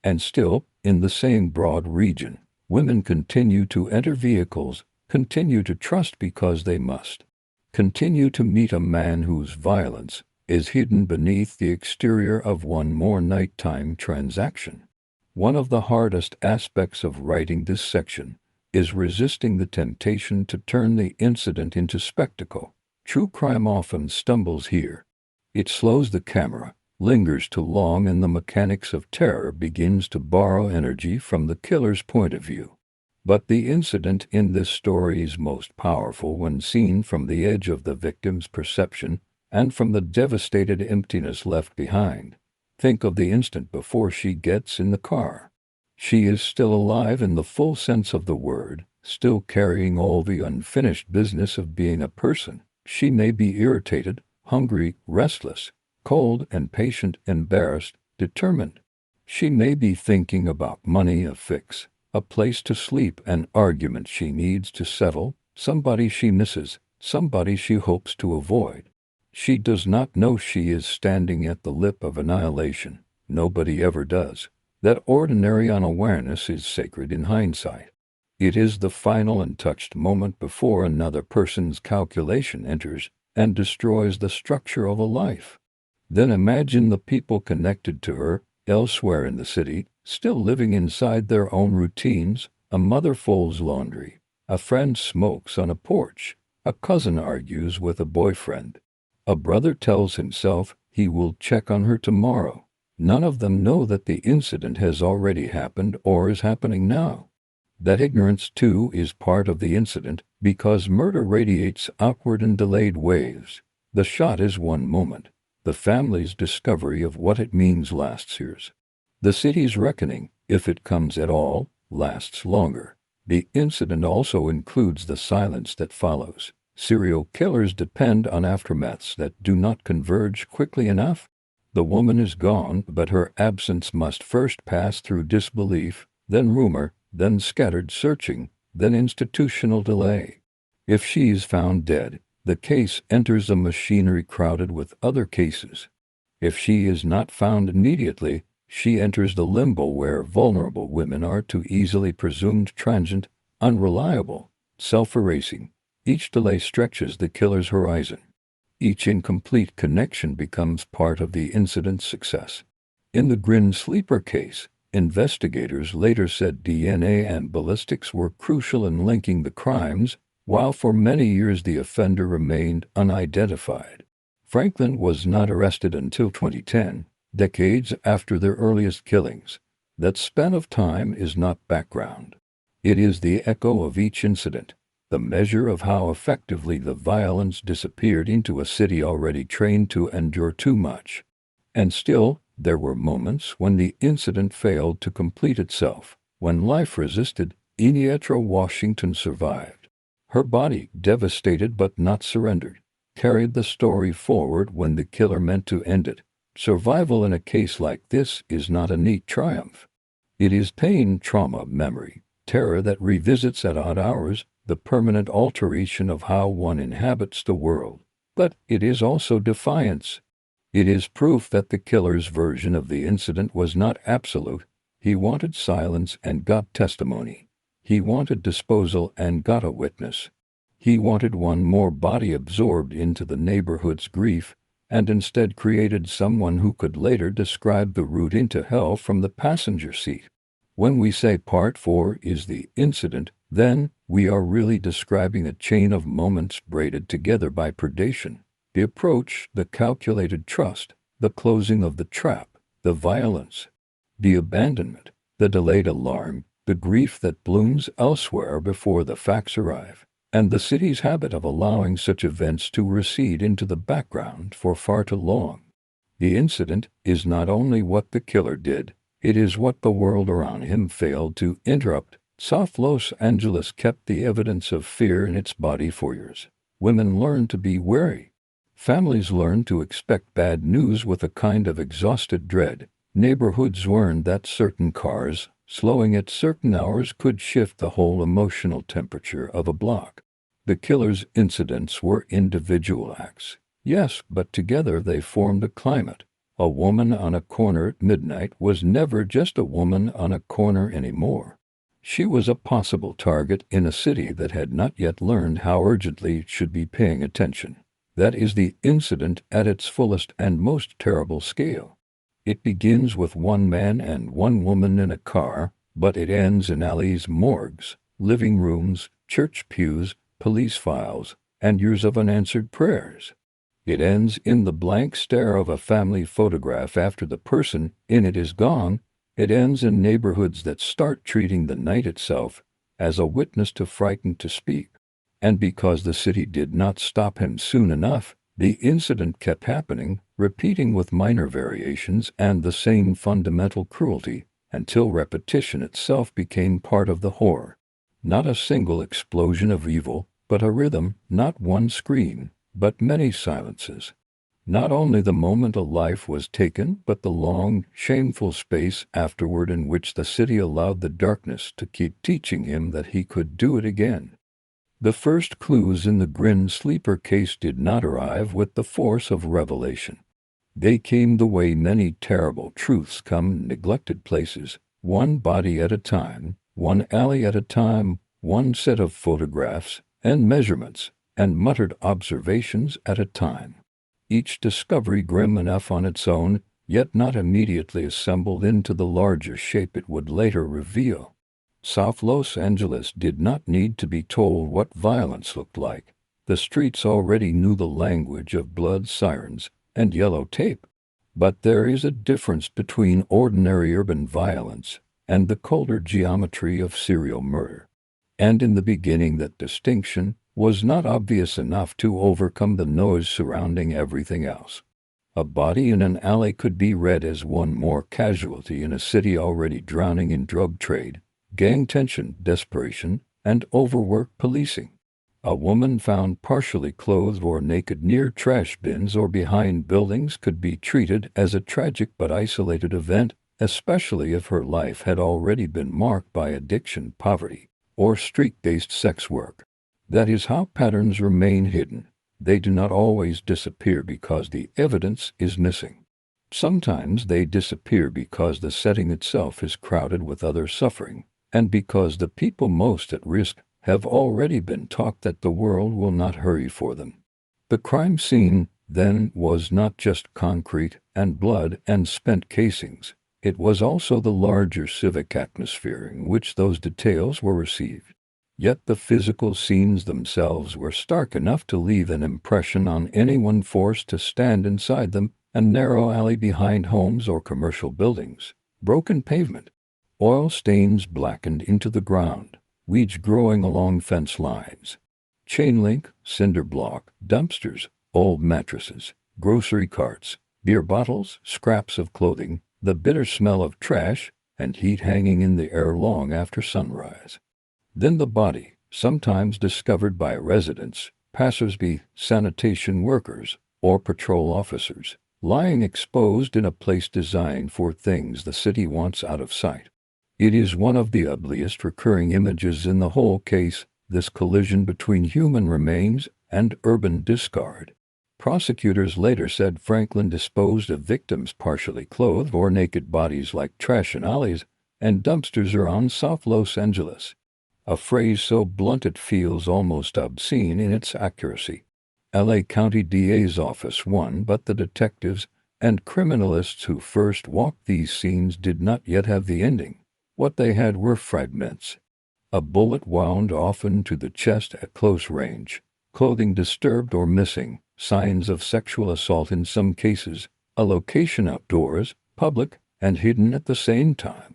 S10: And still, in the same broad region, women continue to enter vehicles, continue to trust because they must, continue to meet a man whose violence is hidden beneath the exterior of one more nighttime transaction. One of the hardest aspects of writing this section is resisting the temptation to turn the incident into spectacle. True crime often stumbles here. It slows the camera, lingers too long, and the mechanics of terror begins to borrow energy from the killer's point of view. But the incident in this story is most powerful when seen from the edge of the victim's perception and from the devastated emptiness left behind. Think of the instant before she gets in the car. She is still alive in the full sense of the word, still carrying all the unfinished business of being a person. She may be irritated, hungry, restless, cold and patient, embarrassed, determined. She may be thinking about money, a fix, a place to sleep, an argument she needs to settle, somebody she misses, somebody she hopes to avoid. She does not know she is standing at the lip of annihilation. Nobody ever does. That ordinary unawareness is sacred in hindsight. It is the final untouched moment before another person's calculation enters and destroys the structure of a life. Then imagine the people connected to her, elsewhere in the city, still living inside their own routines. A mother folds laundry, a friend smokes on a porch, a cousin argues with a boyfriend, a brother tells himself he will check on her tomorrow. None of them know that the incident has already happened or is happening now. That ignorance, too, is part of the incident, because murder radiates outward in delayed waves. The shot is one moment. The family's discovery of what it means lasts years. The city's reckoning, if it comes at all, lasts longer. The incident also includes the silence that follows. Serial killers depend on aftermaths that do not converge quickly enough. The woman is gone, but her absence must first pass through disbelief, then rumor, then scattered searching, then institutional delay. If she is found dead, the case enters a machinery crowded with other cases. If she is not found immediately, she enters the limbo where vulnerable women are too easily presumed transient, unreliable, self-erasing. Each delay stretches the killer's horizon. Each incomplete connection becomes part of the incident's success. In the Grin Sleeper case, investigators later said DNA and ballistics were crucial in linking the crimes, while for many years the offender remained unidentified. Franklin was not arrested until 2010, decades after their earliest killings. That span of time is not background. It is the echo of each incident, the measure of how effectively the violence disappeared into a city already trained to endure too much. And still, there were moments when the incident failed to complete itself, when life resisted. Enietra Washington survived. Her body, devastated but not surrendered, carried the story forward when the killer meant to end it. Survival in a case like this is not a neat triumph. It is pain, trauma, memory, terror that revisits at odd hours, the permanent alteration of how one inhabits the world. But it is also defiance. It is proof that the killer's version of the incident was not absolute. He wanted silence and got testimony. He wanted disposal and got a witness. He wanted one more body absorbed into the neighborhood's grief, and instead created someone who could later describe the route into hell from the passenger seat. When we say Part 4 is the incident, then we are really describing a chain of moments braided together by predation. The approach, the calculated trust, the closing of the trap, the violence, the abandonment, the delayed alarm, the grief that blooms elsewhere before the facts arrive, and the city's habit of allowing such events to recede into the background for far too long. The incident is not only what the killer did, it is what the world around him failed to interrupt. South Los Angeles kept the evidence of fear in its body for years. Women learned to be wary. Families learned to expect bad news with a kind of exhausted dread. Neighborhoods learned that certain cars, Slowing at certain hours could shift the whole emotional temperature of a block. The killer's incidents were individual acts. Yes, but together they formed a climate. A woman on a corner at midnight was never just a woman on a corner anymore. She was a possible target in a city that had not yet learned how urgently it should be paying attention. That is the incident at its fullest and most terrible scale. It begins with one man and one woman in a car, but it ends in alleys, morgues, living rooms, church pews, police files, and years of unanswered prayers. It ends in the blank stare of a family photograph after the person in it is gone. It ends in neighborhoods that start treating the night itself as a witness too frightened to speak. And because the city did not stop him soon enough, the incident kept happening, repeating with minor variations and the same fundamental cruelty, until repetition itself became part of the horror. Not a single explosion of evil, but a rhythm, not one scream, but many silences. Not only the moment a life was taken, but the long, shameful space afterward in which the city allowed the darkness to keep teaching him that he could do it again. The first clues in the Grin Sleeper case did not arrive with the force of revelation. They came the way many terrible truths come in neglected places, one body at a time, one alley at a time, one set of photographs and measurements and muttered observations at a time. Each discovery grim enough on its own, yet not immediately assembled into the larger shape it would later reveal. South Los Angeles did not need to be told what violence looked like. The streets already knew the language of blood sirens and yellow tape. But there is a difference between ordinary urban violence and the colder geometry of serial murder. And in the beginning that distinction was not obvious enough to overcome the noise surrounding everything else. A body in an alley could be read as one more casualty in a city already drowning in drug trade, gang tension, desperation, and overworked policing. A woman found partially clothed or naked near trash bins or behind buildings could be treated as a tragic but isolated event, especially if her life had already been marked by addiction, poverty, or street-based sex work. That is how patterns remain hidden. They do not always disappear because the evidence is missing. Sometimes they disappear because the setting itself is crowded with other suffering, and because the people most at risk have already been taught that the world will not hurry for them. The crime scene, then, was not just concrete and blood and spent casings. It was also the larger civic atmosphere in which those details were received. Yet the physical scenes themselves were stark enough to leave an impression on anyone forced to stand inside them: a narrow alley behind homes or commercial buildings, broken pavement, oil stains blackened into the ground, weeds growing along fence lines, chain link, cinder block, dumpsters, old mattresses, grocery carts, beer bottles, scraps of clothing, the bitter smell of trash, and heat hanging in the air long after sunrise. Then the body, sometimes discovered by residents, passers-by, sanitation workers, or patrol officers, lying exposed in a place designed for things the city wants out of sight. It is one of the ugliest recurring images in the whole case, this collision between human remains and urban discard. Prosecutors later said Franklin disposed of victims partially clothed or naked bodies like trash in alleys and dumpsters around South Los Angeles. A phrase so blunt it feels almost obscene in its accuracy. L.A. County DA's office won, but the detectives and criminalists who first walked these scenes did not yet have the ending. What they had were fragments. A bullet wound often to the chest at close range, clothing disturbed or missing, signs of sexual assault in some cases, a location outdoors, public, and hidden at the same time.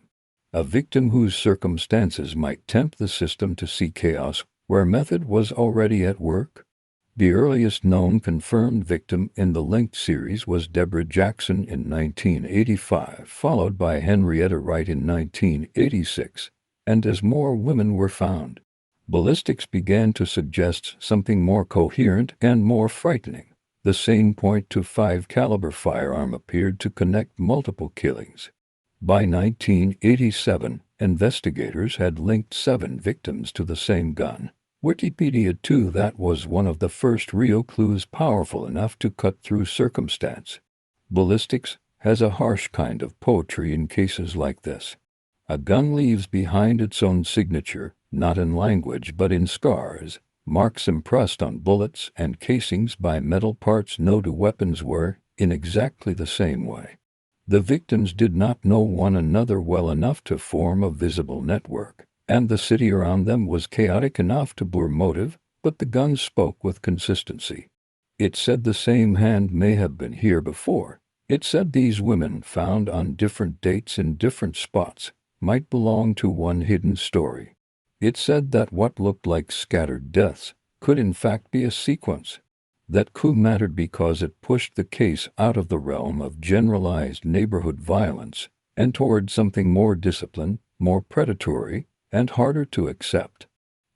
S10: A victim whose circumstances might tempt the system to see chaos where method was already at work. The earliest known confirmed victim in the linked series was Deborah Jackson in 1985, followed by Henrietta Wright in 1986, and as more women were found, ballistics began to suggest something more coherent and more frightening. The same .25 caliber firearm appeared to connect multiple killings. By 1987, investigators had linked 7 victims to the same gun. Wikipedia too, that was one of the first real clues powerful enough to cut through circumstance. Ballistics has a harsh kind of poetry in cases like this. A gun leaves behind its own signature, not in language but in scars, marks impressed on bullets and casings by metal parts. No two weapons were, in exactly the same way. The victims did not know one another well enough to form a visible network, and the city around them was chaotic enough to blur motive, but the gun spoke with consistency. It said the same hand may have been here before. It said these women, found on different dates in different spots, might belong to one hidden story. It said that what looked like scattered deaths could in fact be a sequence. That clue mattered because it pushed the case out of the realm of generalized neighborhood violence and toward something more disciplined, more predatory, and harder to accept.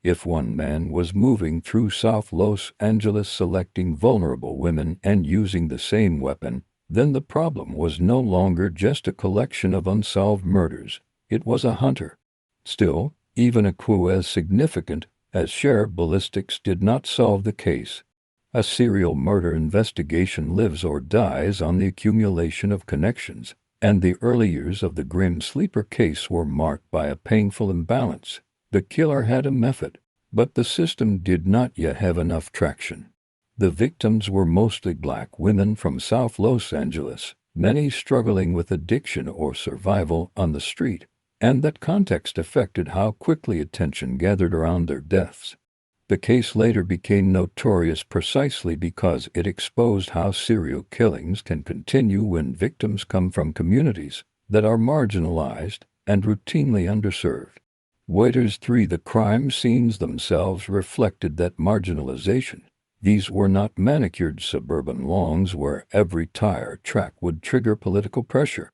S10: If one man was moving through South Los Angeles selecting vulnerable women and using the same weapon, then the problem was no longer just a collection of unsolved murders. It was a hunter. Still, even a clue as significant as sheer ballistics did not solve the case. A serial murder investigation lives or dies on the accumulation of connections, and the early years of the Grim Sleeper case were marked by a painful imbalance. The killer had a method, but the system did not yet have enough traction. The victims were mostly black women from South Los Angeles, many struggling with addiction or survival on the street, and that context affected how quickly attention gathered around their deaths. The case later became notorious precisely because it exposed how serial killings can continue when victims come from communities that are marginalized and routinely underserved. Waiters 3. The crime scenes themselves reflected that marginalization. These were not manicured suburban lawns where every tire track would trigger political pressure.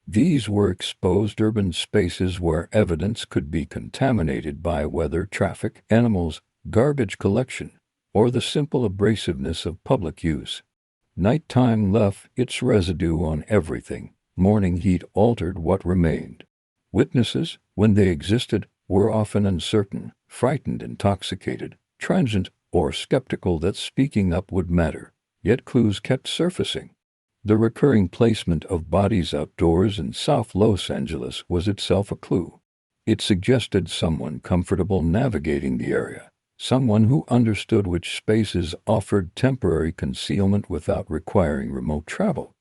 S10: These were exposed urban spaces where evidence could be contaminated by weather, traffic, animals, garbage collection, or the simple abrasiveness of public use. Nighttime left its residue on everything. Morning heat altered what remained. Witnesses, when they existed, were often uncertain, frightened, intoxicated, transient, or skeptical that speaking up would matter. Yet clues kept surfacing. The recurring placement of bodies outdoors in South Los Angeles was itself a clue. It suggested someone comfortable navigating the area. Someone who understood which spaces offered temporary concealment without requiring remote travel.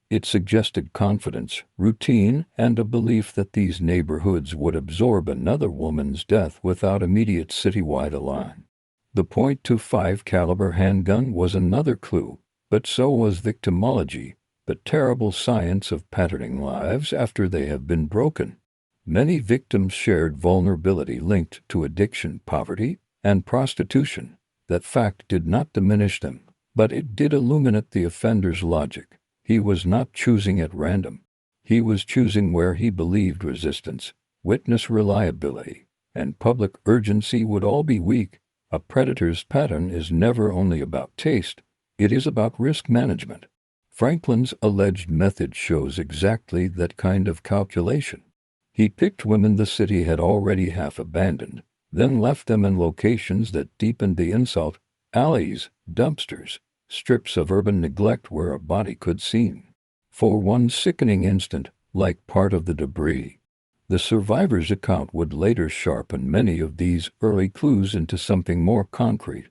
S10: It suggested confidence, routine, and a belief that these neighborhoods would absorb another woman's death without immediate citywide alarm. The .25 caliber handgun was another clue, but so was victimology, the terrible science of patterning lives after they have been broken. Many victims shared vulnerability linked to addiction, poverty, and prostitution. That fact did not diminish them, but it did illuminate the offender's logic. He was not choosing at random. He was choosing where he believed resistance, witness reliability, and public urgency would all be weak. A predator's pattern is never only about taste, it is about risk management. Franklin's alleged method shows exactly that kind of calculation. He picked women the city had already half abandoned, then left them in locations that deepened the insult: alleys, dumpsters, strips of urban neglect where a body could seem, for one sickening instant, like part of the debris. The survivor's account would later sharpen many of these early clues into something more concrete.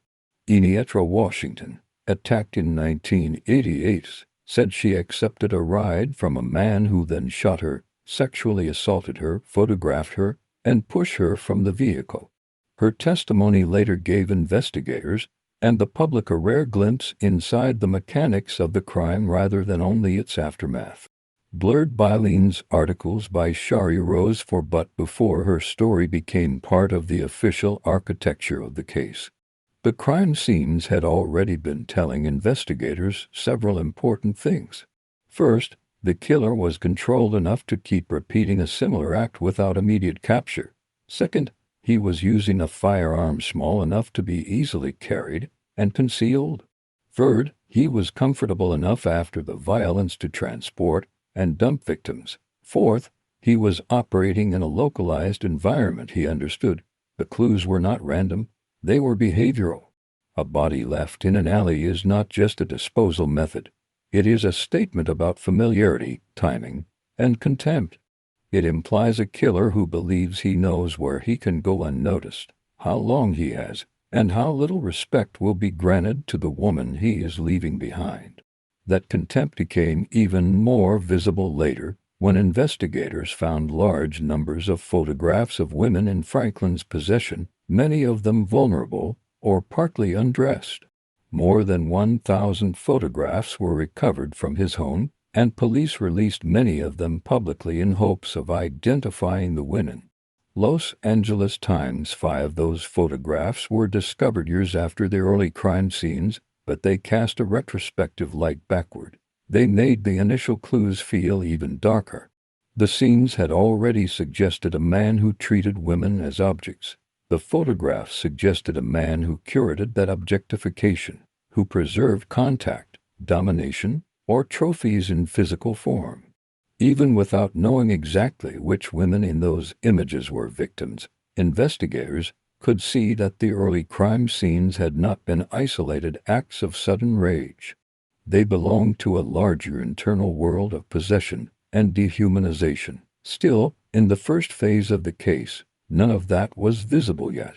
S10: Enietra Washington, attacked in 1988, said she accepted a ride from a man who then shot her, sexually assaulted her, photographed her, and pushed her from the vehicle. Her testimony later gave investigators and the public a rare glimpse inside the mechanics of the crime rather than only its aftermath. Blurred Bylene's articles by Shari rose for but before her story became part of the official architecture of the case. The crime scenes had already been telling investigators several important things. First, the killer was controlled enough to keep repeating a similar act without immediate capture. Second, he was using a firearm small enough to be easily carried and concealed. Third, he was comfortable enough after the violence to transport and dump victims. Fourth, He was operating in a localized environment, he understood. The clues were not random, they were behavioral. A body left in an alley is not just a disposal method. It is a statement about familiarity, timing, and contempt. It implies a killer who believes he knows where he can go unnoticed, how long he has, and how little respect will be granted to the woman he is leaving behind. That contempt became even more visible later when investigators found large numbers of photographs of women in Franklin's possession, many of them vulnerable or partly undressed. More than 1,000 photographs were recovered from his home, and police released many of them publicly in hopes of identifying the women. Los Angeles Times 5 those photographs were discovered years after the early crime scenes, but they cast a retrospective light backward. They made the initial clues feel even darker. The scenes had already suggested a man who treated women as objects. The photographs suggested a man who curated that objectification, who preserved contact, domination, or trophies in physical form. Even without knowing exactly which women in those images were victims, investigators could see that the early crime scenes had not been isolated acts of sudden rage. They belonged to a larger internal world of possession and dehumanization. Still, in the first phase of the case, none of that was visible yet.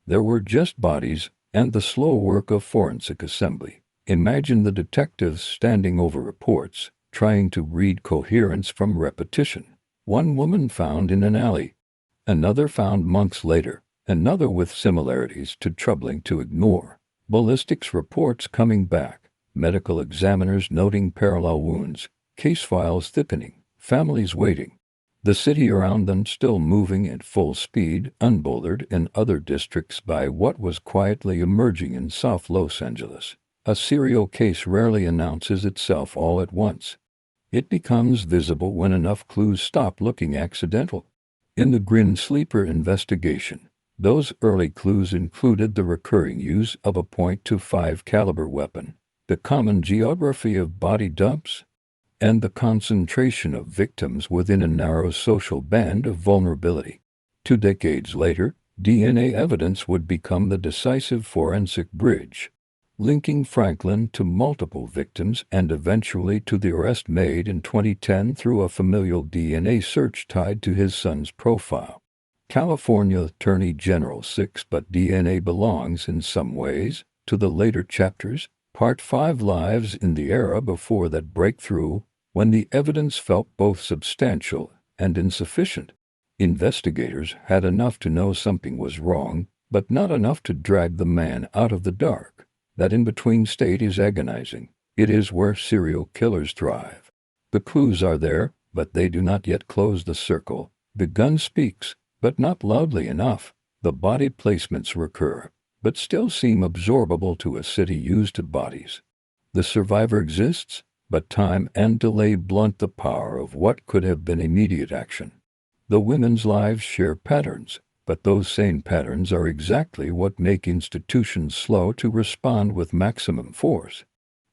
S10: There were just bodies and the slow work of forensic assembly. Imagine the detectives standing over reports, trying to read coherence from repetition. One woman found in an alley, another found months later, another with similarities too troubling to ignore. Ballistics reports coming back, medical examiners noting parallel wounds, case files thickening, families waiting. The city around them still moving at full speed, unbothered in other districts by what was quietly emerging in South Los Angeles. A serial case rarely announces itself all at once. It becomes visible when enough clues stop looking accidental. In the Grin Sleeper investigation, those early clues included the recurring use of a .25 caliber weapon, the common geography of body dumps, and the concentration of victims within a narrow social band of vulnerability. 2 decades later, DNA evidence would become the decisive forensic bridge, linking Franklin to multiple victims and eventually to the arrest made in 2010 through a familial DNA search tied to his son's profile. California Attorney General 6 But DNA belongs in some ways to the later chapters. Part 5 lives in the era before that breakthrough, when the evidence felt both substantial and insufficient. Investigators had enough to know something was wrong, but not enough to drag the man out of the dark. That in-between state is agonizing. It is where serial killers thrive. The clues are there, but they do not yet close the circle. The gun speaks, but not loudly enough. The body placements recur, but still seem absorbable to a city used to bodies. The survivor exists, but time and delay blunt the power of what could have been immediate action. The women's lives share patterns, but those same patterns are exactly what make institutions slow to respond with maximum force.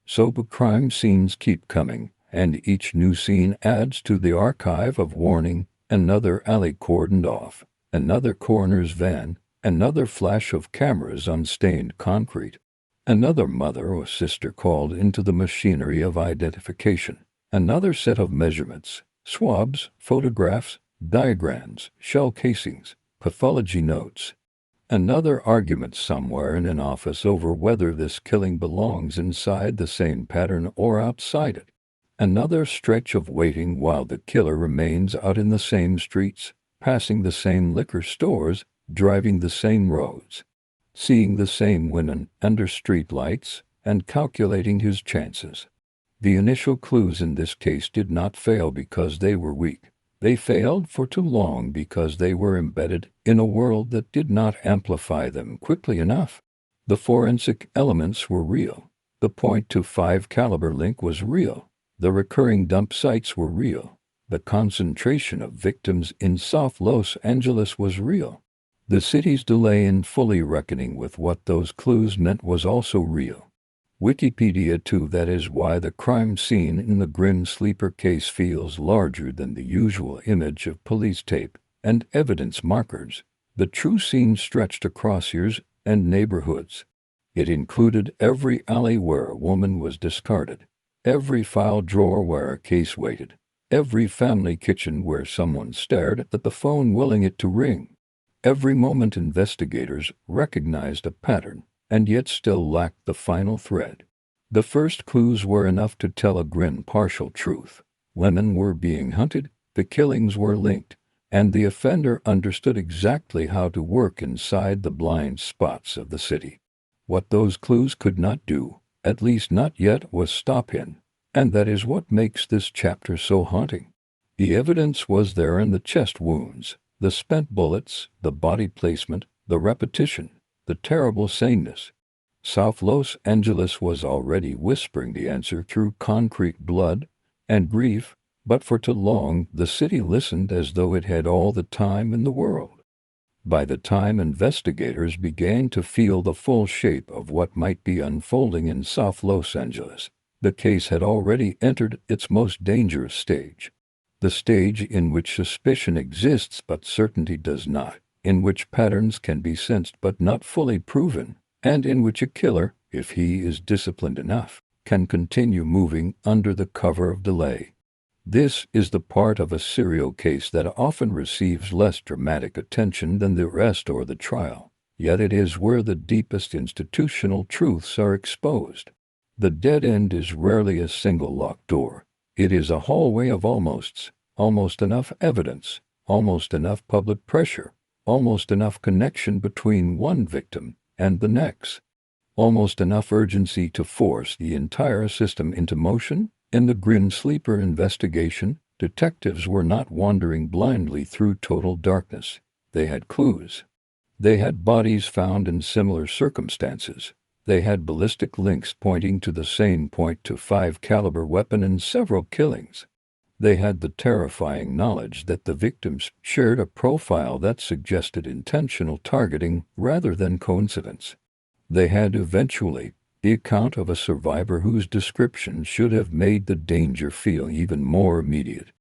S10: So the crime scenes keep coming, and each new scene adds to the archive of warning: another alley cordoned off, another coroner's van, another flash of cameras on stained concrete, another mother or sister called into the machinery of identification, another set of measurements, swabs, photographs, diagrams, shell casings, pathology notes. Another argument somewhere in an office over whether this killing belongs inside the same pattern or outside it. Another stretch of waiting while the killer remains out in the same streets, passing the same liquor stores, driving the same roads, seeing the same women under street lights, and calculating his chances. The initial clues in this case did not fail because they were weak. They failed for too long because they were embedded in a world that did not amplify them quickly enough. The forensic elements were real. The .25 caliber link was real. The recurring dump sites were real. The concentration of victims in South Los Angeles was real. The city's delay in fully reckoning with what those clues meant was also real. Wikipedia too. That is why the crime scene in the Grin Sleeper case feels larger than the usual image of police tape and evidence markers. The true scene stretched across years and neighborhoods. It included every alley where a woman was discarded, every file drawer where a case waited, every family kitchen where someone stared at the phone willing it to ring. Every moment investigators recognized a pattern and yet still lacked the final thread. The first clues were enough to tell a grim partial truth. Women were being hunted, the killings were linked, and the offender understood exactly how to work inside the blind spots of the city. What those clues could not do, at least not yet, was stop him, and that is what makes this chapter so haunting. The evidence was there in the chest wounds, the spent bullets, the body placement, the repetition, the terrible saneness. South Los Angeles was already whispering the answer through concrete blood and grief, but for too long the city listened as though it had all the time in the world. By the time investigators began to feel the full shape of what might be unfolding in South Los Angeles, the case had already entered its most dangerous stage. The stage in which suspicion exists but certainty does not, in which patterns can be sensed but not fully proven, and in which a killer, if he is disciplined enough, can continue moving under the cover of delay. This is the part of a serial case that often receives less dramatic attention than the arrest or the trial, yet it is where the deepest institutional truths are exposed. The dead end is rarely a single locked door. It is a hallway of almosts, almost enough evidence, almost enough public pressure, almost enough connection between one victim and the next, almost enough urgency to force the entire system into motion. In the Grin Sleeper investigation, detectives were not wandering blindly through total darkness. They had clues. They had bodies found in similar circumstances. They had ballistic links pointing to the same .25 caliber weapon in several killings. They had the terrifying knowledge that the victims shared a profile that suggested intentional targeting rather than coincidence. They had eventually the account of a survivor whose description should have made the danger feel even more immediate.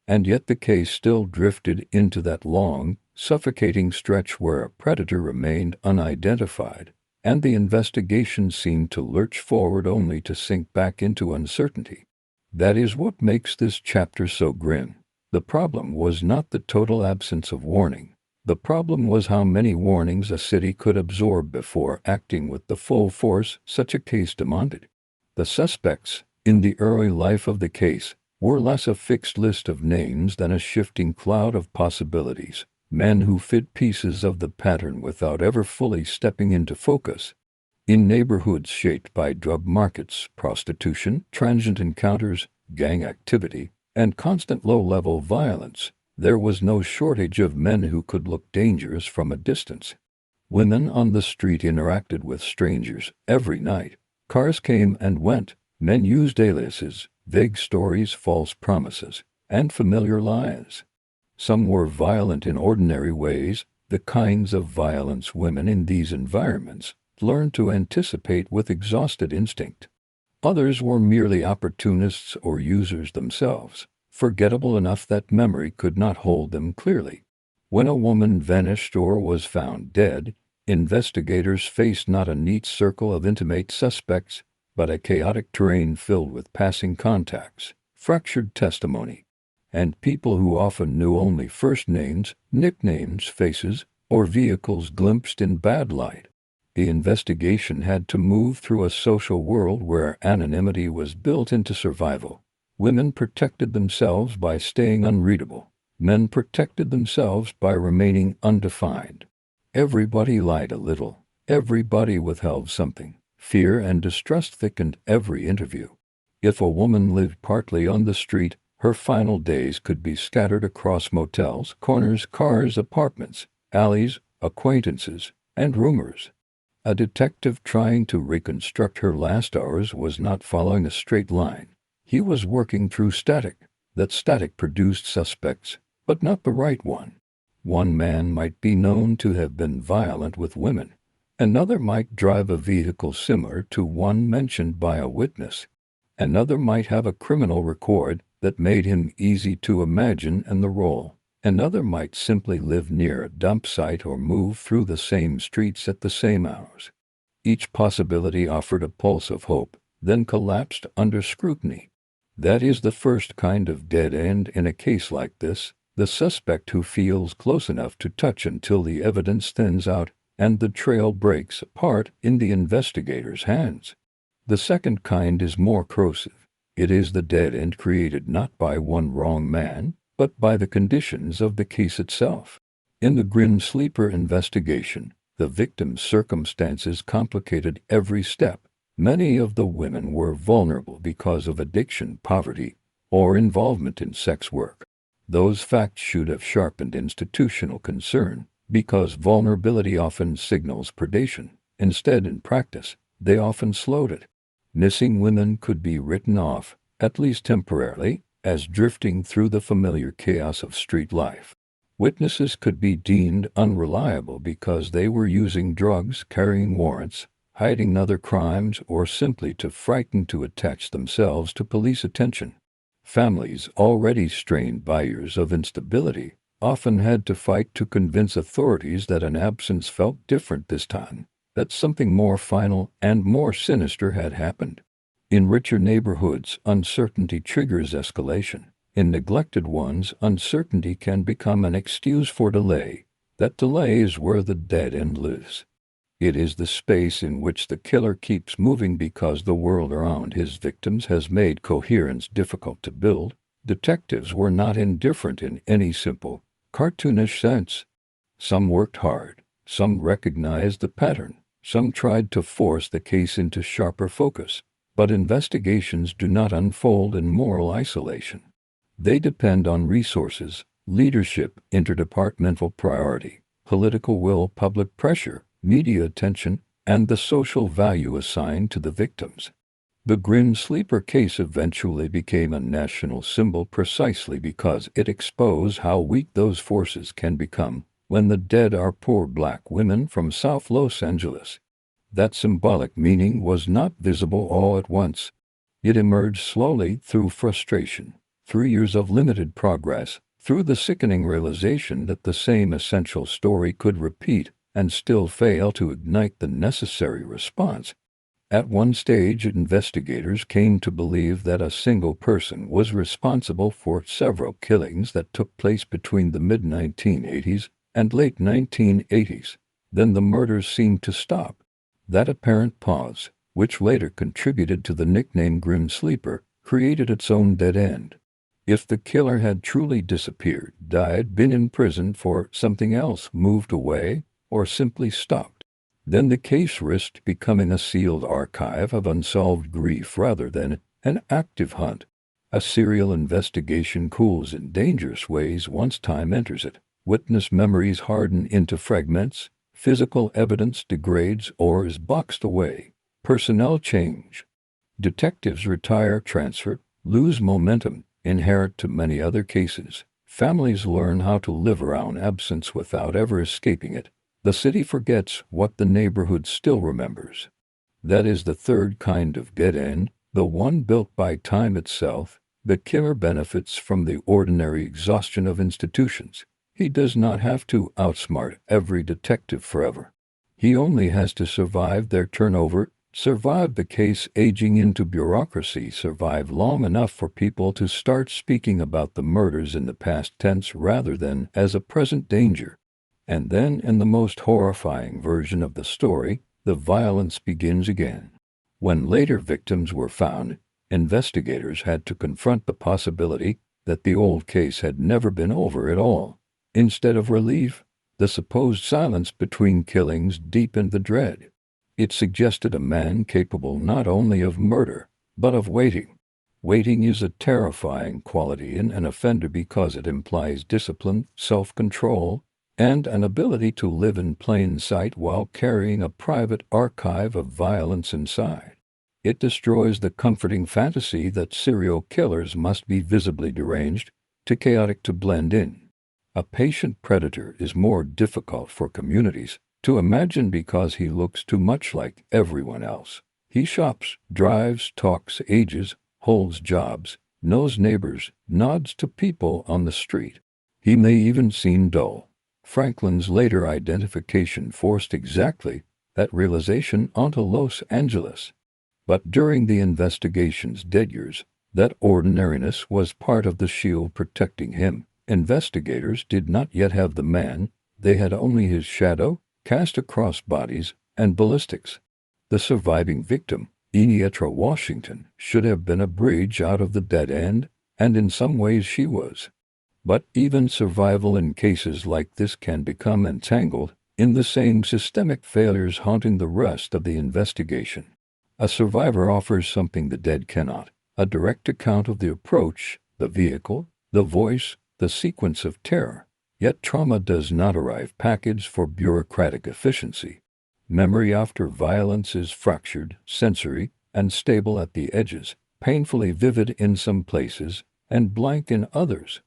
S10: And yet the case still drifted into that long, suffocating stretch where a predator remained unidentified, and the investigation seemed to lurch forward only to sink back into uncertainty. That is what makes this chapter so grim. The problem was not the total absence of warning. The problem was how many warnings a city could absorb before acting with the full force such a case demanded. The suspects, in the early life of the case, were less a fixed list of names than a shifting cloud of possibilities, men who fit pieces of the pattern without ever fully stepping into focus. In neighborhoods shaped by drug markets, prostitution, transient encounters, gang activity, and constant low-level violence, there was no shortage of men who could look dangerous from a distance. Women on the street interacted with strangers every night. Cars came and went. Men used aliases, vague stories, false promises, and familiar lies. Some were violent in ordinary ways, the kinds of violence women in these environments learned to anticipate with exhausted instinct. Others were merely opportunists or users themselves, forgettable enough that memory could not hold them clearly. When a woman vanished or was found dead, investigators faced not a neat circle of intimate suspects, but a chaotic terrain filled with passing contacts, fractured testimony, and people who often knew only first names, nicknames, faces, or vehicles glimpsed in bad light. The investigation had to move through a social world where anonymity was built into survival. Women protected themselves by staying unreadable. Men protected themselves by remaining undefined. Everybody lied a little. Everybody withheld something. Fear and distrust thickened every interview. If a woman lived partly on the street, her final days could be scattered across motels, corners, cars, apartments, alleys, acquaintances, and rumors. A detective trying to reconstruct her last hours was not following a straight line. He was working through static. That static produced suspects, but not the right one. One man might be known to have been violent with women, Another might drive a vehicle similar to one mentioned by a witness. Another might have a criminal record that made him easy to imagine in the role. Another might simply live near a dump site or move through the same streets at the same hours. Each possibility offered a pulse of hope, then collapsed under scrutiny. That is the first kind of dead end in a case like this, the suspect who feels close enough to touch until the evidence thins out and the trail breaks apart in the investigator's hands. The second kind is more corrosive. It is the dead end created not by one wrong man, but by the conditions of the case itself. In the Grim Sleeper investigation, the victim's circumstances complicated every step. Many of the women were vulnerable because of addiction, poverty, or involvement in sex work. Those facts should have sharpened institutional concern, because vulnerability often signals predation. Instead, in practice, they often slowed it. Missing women could be written off, at least temporarily, as drifting through the familiar chaos of street life. Witnesses could be deemed unreliable because they were using drugs, carrying warrants, hiding other crimes, or simply too frightened to attach themselves to police attention. Families, already strained by years of instability, often had to fight to convince authorities that an absence felt different this time, that something more final and more sinister had happened. In richer neighborhoods, uncertainty triggers escalation. In neglected ones, uncertainty can become an excuse for delay. That delay is where the dead end lives. It is the space in which the killer keeps moving because the world around his victims has made coherence difficult to build. Detectives were not indifferent in any simple, cartoonish sense. Some worked hard, some recognized the pattern, some tried to force the case into sharper focus. But investigations do not unfold in moral isolation. They depend on resources, leadership, interdepartmental priority, political will, public pressure, media attention, and the social value assigned to the victims. The Grim Sleeper case eventually became a national symbol precisely because it exposed how weak those forces can become when the dead are poor black women from South Los Angeles. That symbolic meaning was not visible all at once. It emerged slowly through frustration, through years of limited progress, through the sickening realization that the same essential story could repeat and still fail to ignite the necessary response. At one stage, investigators came to believe that a single person was responsible for several killings that took place between the mid-1980s and late 1980s. Then the murders seemed to stop. That apparent pause, which later contributed to the nickname Grim Sleeper, created its own dead end. If the killer had truly disappeared, died, been imprisoned for something else, moved away, or simply stopped, then the case risked becoming a sealed archive of unsolved grief rather than an active hunt. A serial investigation cools in dangerous ways once time enters it. Witness memories harden into fragments. Physical evidence degrades or is boxed away. Personnel change. Detectives retire, transfer, lose momentum, inherit to many other cases. Families learn how to live around absence without ever escaping it. The city forgets what the neighborhood still remembers. That is the third kind of dead end, the one built by time itself. The killer benefits from the ordinary exhaustion of institutions. He does not have to outsmart every detective forever. He only has to survive their turnover, survive the case aging into bureaucracy, survive long enough for people to start speaking about the murders in the past tense rather than as a present danger. And then, in the most horrifying version of the story, the violence begins again. When later victims were found, investigators had to confront the possibility that the old case had never been over at all. Instead of relief, the supposed silence between killings deepened the dread. It suggested a man capable not only of murder, but of waiting. Waiting is a terrifying quality in an offender because it implies discipline, self-control, and an ability to live in plain sight while carrying a private archive of violence inside. It destroys the comforting fantasy that serial killers must be visibly deranged, too chaotic to blend in. A patient predator is more difficult for communities, To imagine because he looks too much like everyone else. He shops, drives, talks, ages, holds jobs, knows neighbors, nods to people on the street. He may even seem dull. Franklin's later identification forced exactly that realization onto Los Angeles. But during the investigation's dead years, that ordinariness was part of the shield protecting him. Investigators did not yet have the man, they had only his shadow, cast across bodies and ballistics. The surviving victim, Enietra Washington, should have been a bridge out of the dead end, and in some ways she was. But even survival in cases like this can become entangled in the same systemic failures haunting the rest of the investigation. A survivor offers something the dead cannot, a direct account of the approach, the vehicle, the voice, the sequence of terror. Yet trauma does not arrive packaged for bureaucratic efficiency. Memory after violence is fractured, sensory, and stable at the edges, painfully vivid in some places, and blank in others.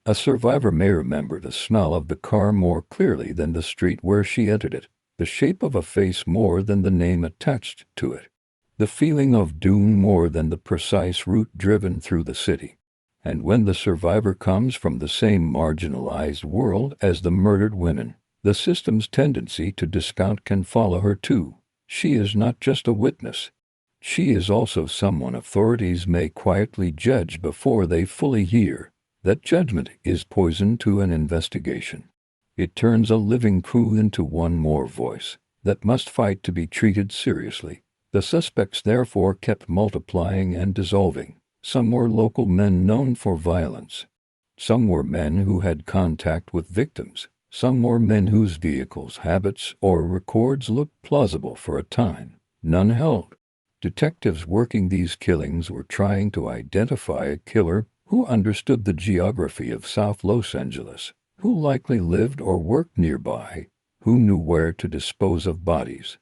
S10: A survivor may remember the smell of the car more clearly than the street where she entered it, the shape of a face more than the name attached to it, the feeling of doom more than the precise route driven through the city. And when the survivor comes from the same marginalized world as the murdered women, the system's tendency to discount can follow her too. She is not just a witness. She is also someone authorities may quietly judge before they fully hear. That judgment is poison to an investigation. It turns a living crew into one more voice that must fight to be treated seriously. The suspects therefore kept multiplying and dissolving. Some were local men known for violence. Some were men who had contact with victims. Some were men whose vehicles, habits, or records looked plausible for a time. None held. Detectives working these killings were trying to identify a killer who understood the geography of South Los Angeles, who likely lived or worked nearby, who knew where to dispose of bodies,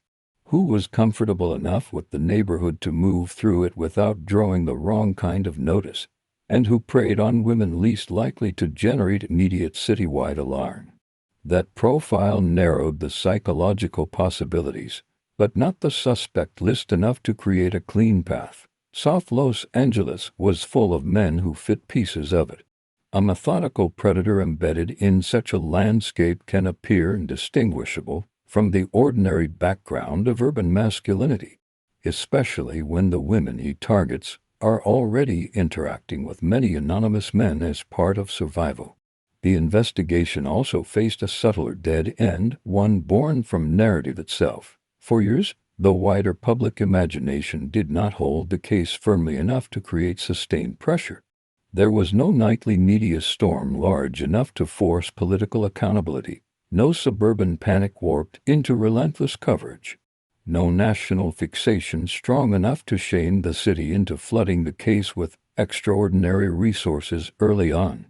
S10: who was comfortable enough with the neighborhood to move through it without drawing the wrong kind of notice, and who preyed on women least likely to generate immediate citywide alarm. That profile narrowed the psychological possibilities, but not the suspect list enough to create a clean path. South Los Angeles was full of men who fit pieces of it. A methodical predator embedded in such a landscape can appear indistinguishable from the ordinary background of urban masculinity, especially when the women he targets are already interacting with many anonymous men as part of survival. The investigation also faced a subtler dead end, one born from narrative itself. For years, the wider public imagination did not hold the case firmly enough to create sustained pressure. There was no nightly media storm large enough to force political accountability, no suburban panic warped into relentless coverage, no national fixation strong enough to shame the city into flooding the case with extraordinary resources early on.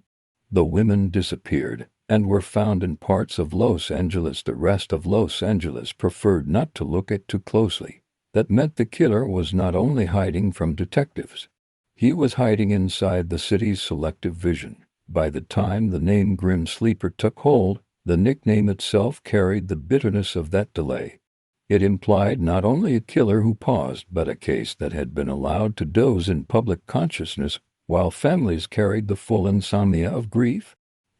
S10: The women disappeared and were found in parts of Los Angeles the rest of Los Angeles preferred not to look at too closely. That meant the killer was not only hiding from detectives. He was hiding inside the city's selective vision. By the time the name Grim Sleeper took hold, the nickname itself carried the bitterness of that delay. It implied not only a killer who paused, but a case that had been allowed to doze in public consciousness while families carried the full insomnia of grief.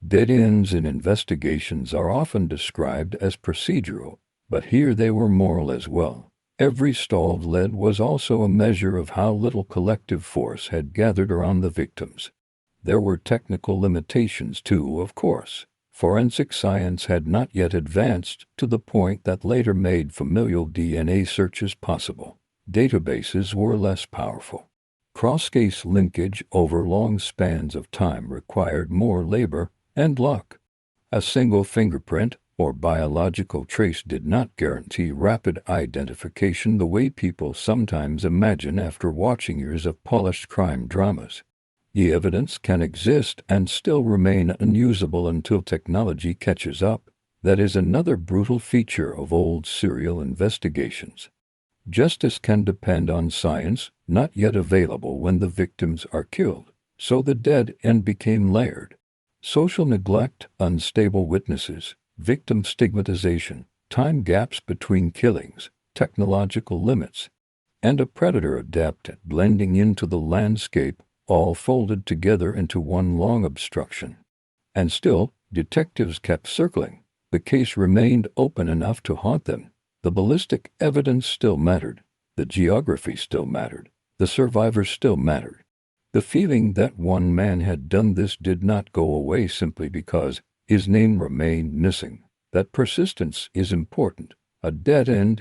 S10: Dead ends in investigations are often described as procedural, but here they were moral as well. Every stalled lead was also a measure of how little collective force had gathered around the victims. There were technical limitations too, of course. Forensic science had not yet advanced to the point that later made familial DNA searches possible. Databases were less powerful. Cross-case linkage over long spans of time required more labor and luck. A single fingerprint or biological trace did not guarantee rapid identification the way people sometimes imagine after watching years of polished crime dramas. The evidence can exist and still remain unusable until technology catches up. That is another brutal feature of old serial investigations. Justice can depend on science, not yet available when the victims are killed, so the dead end became layered. Social neglect, unstable witnesses, victim stigmatization, time gaps between killings, technological limits, and a predator adept at blending into the landscape, all folded together into one long obstruction. And still, detectives kept circling. The case remained open enough to haunt them. The ballistic evidence still mattered. The geography still mattered. The survivors still mattered. The feeling that one man had done this did not go away simply because his name remained missing. That persistence is important. A dead end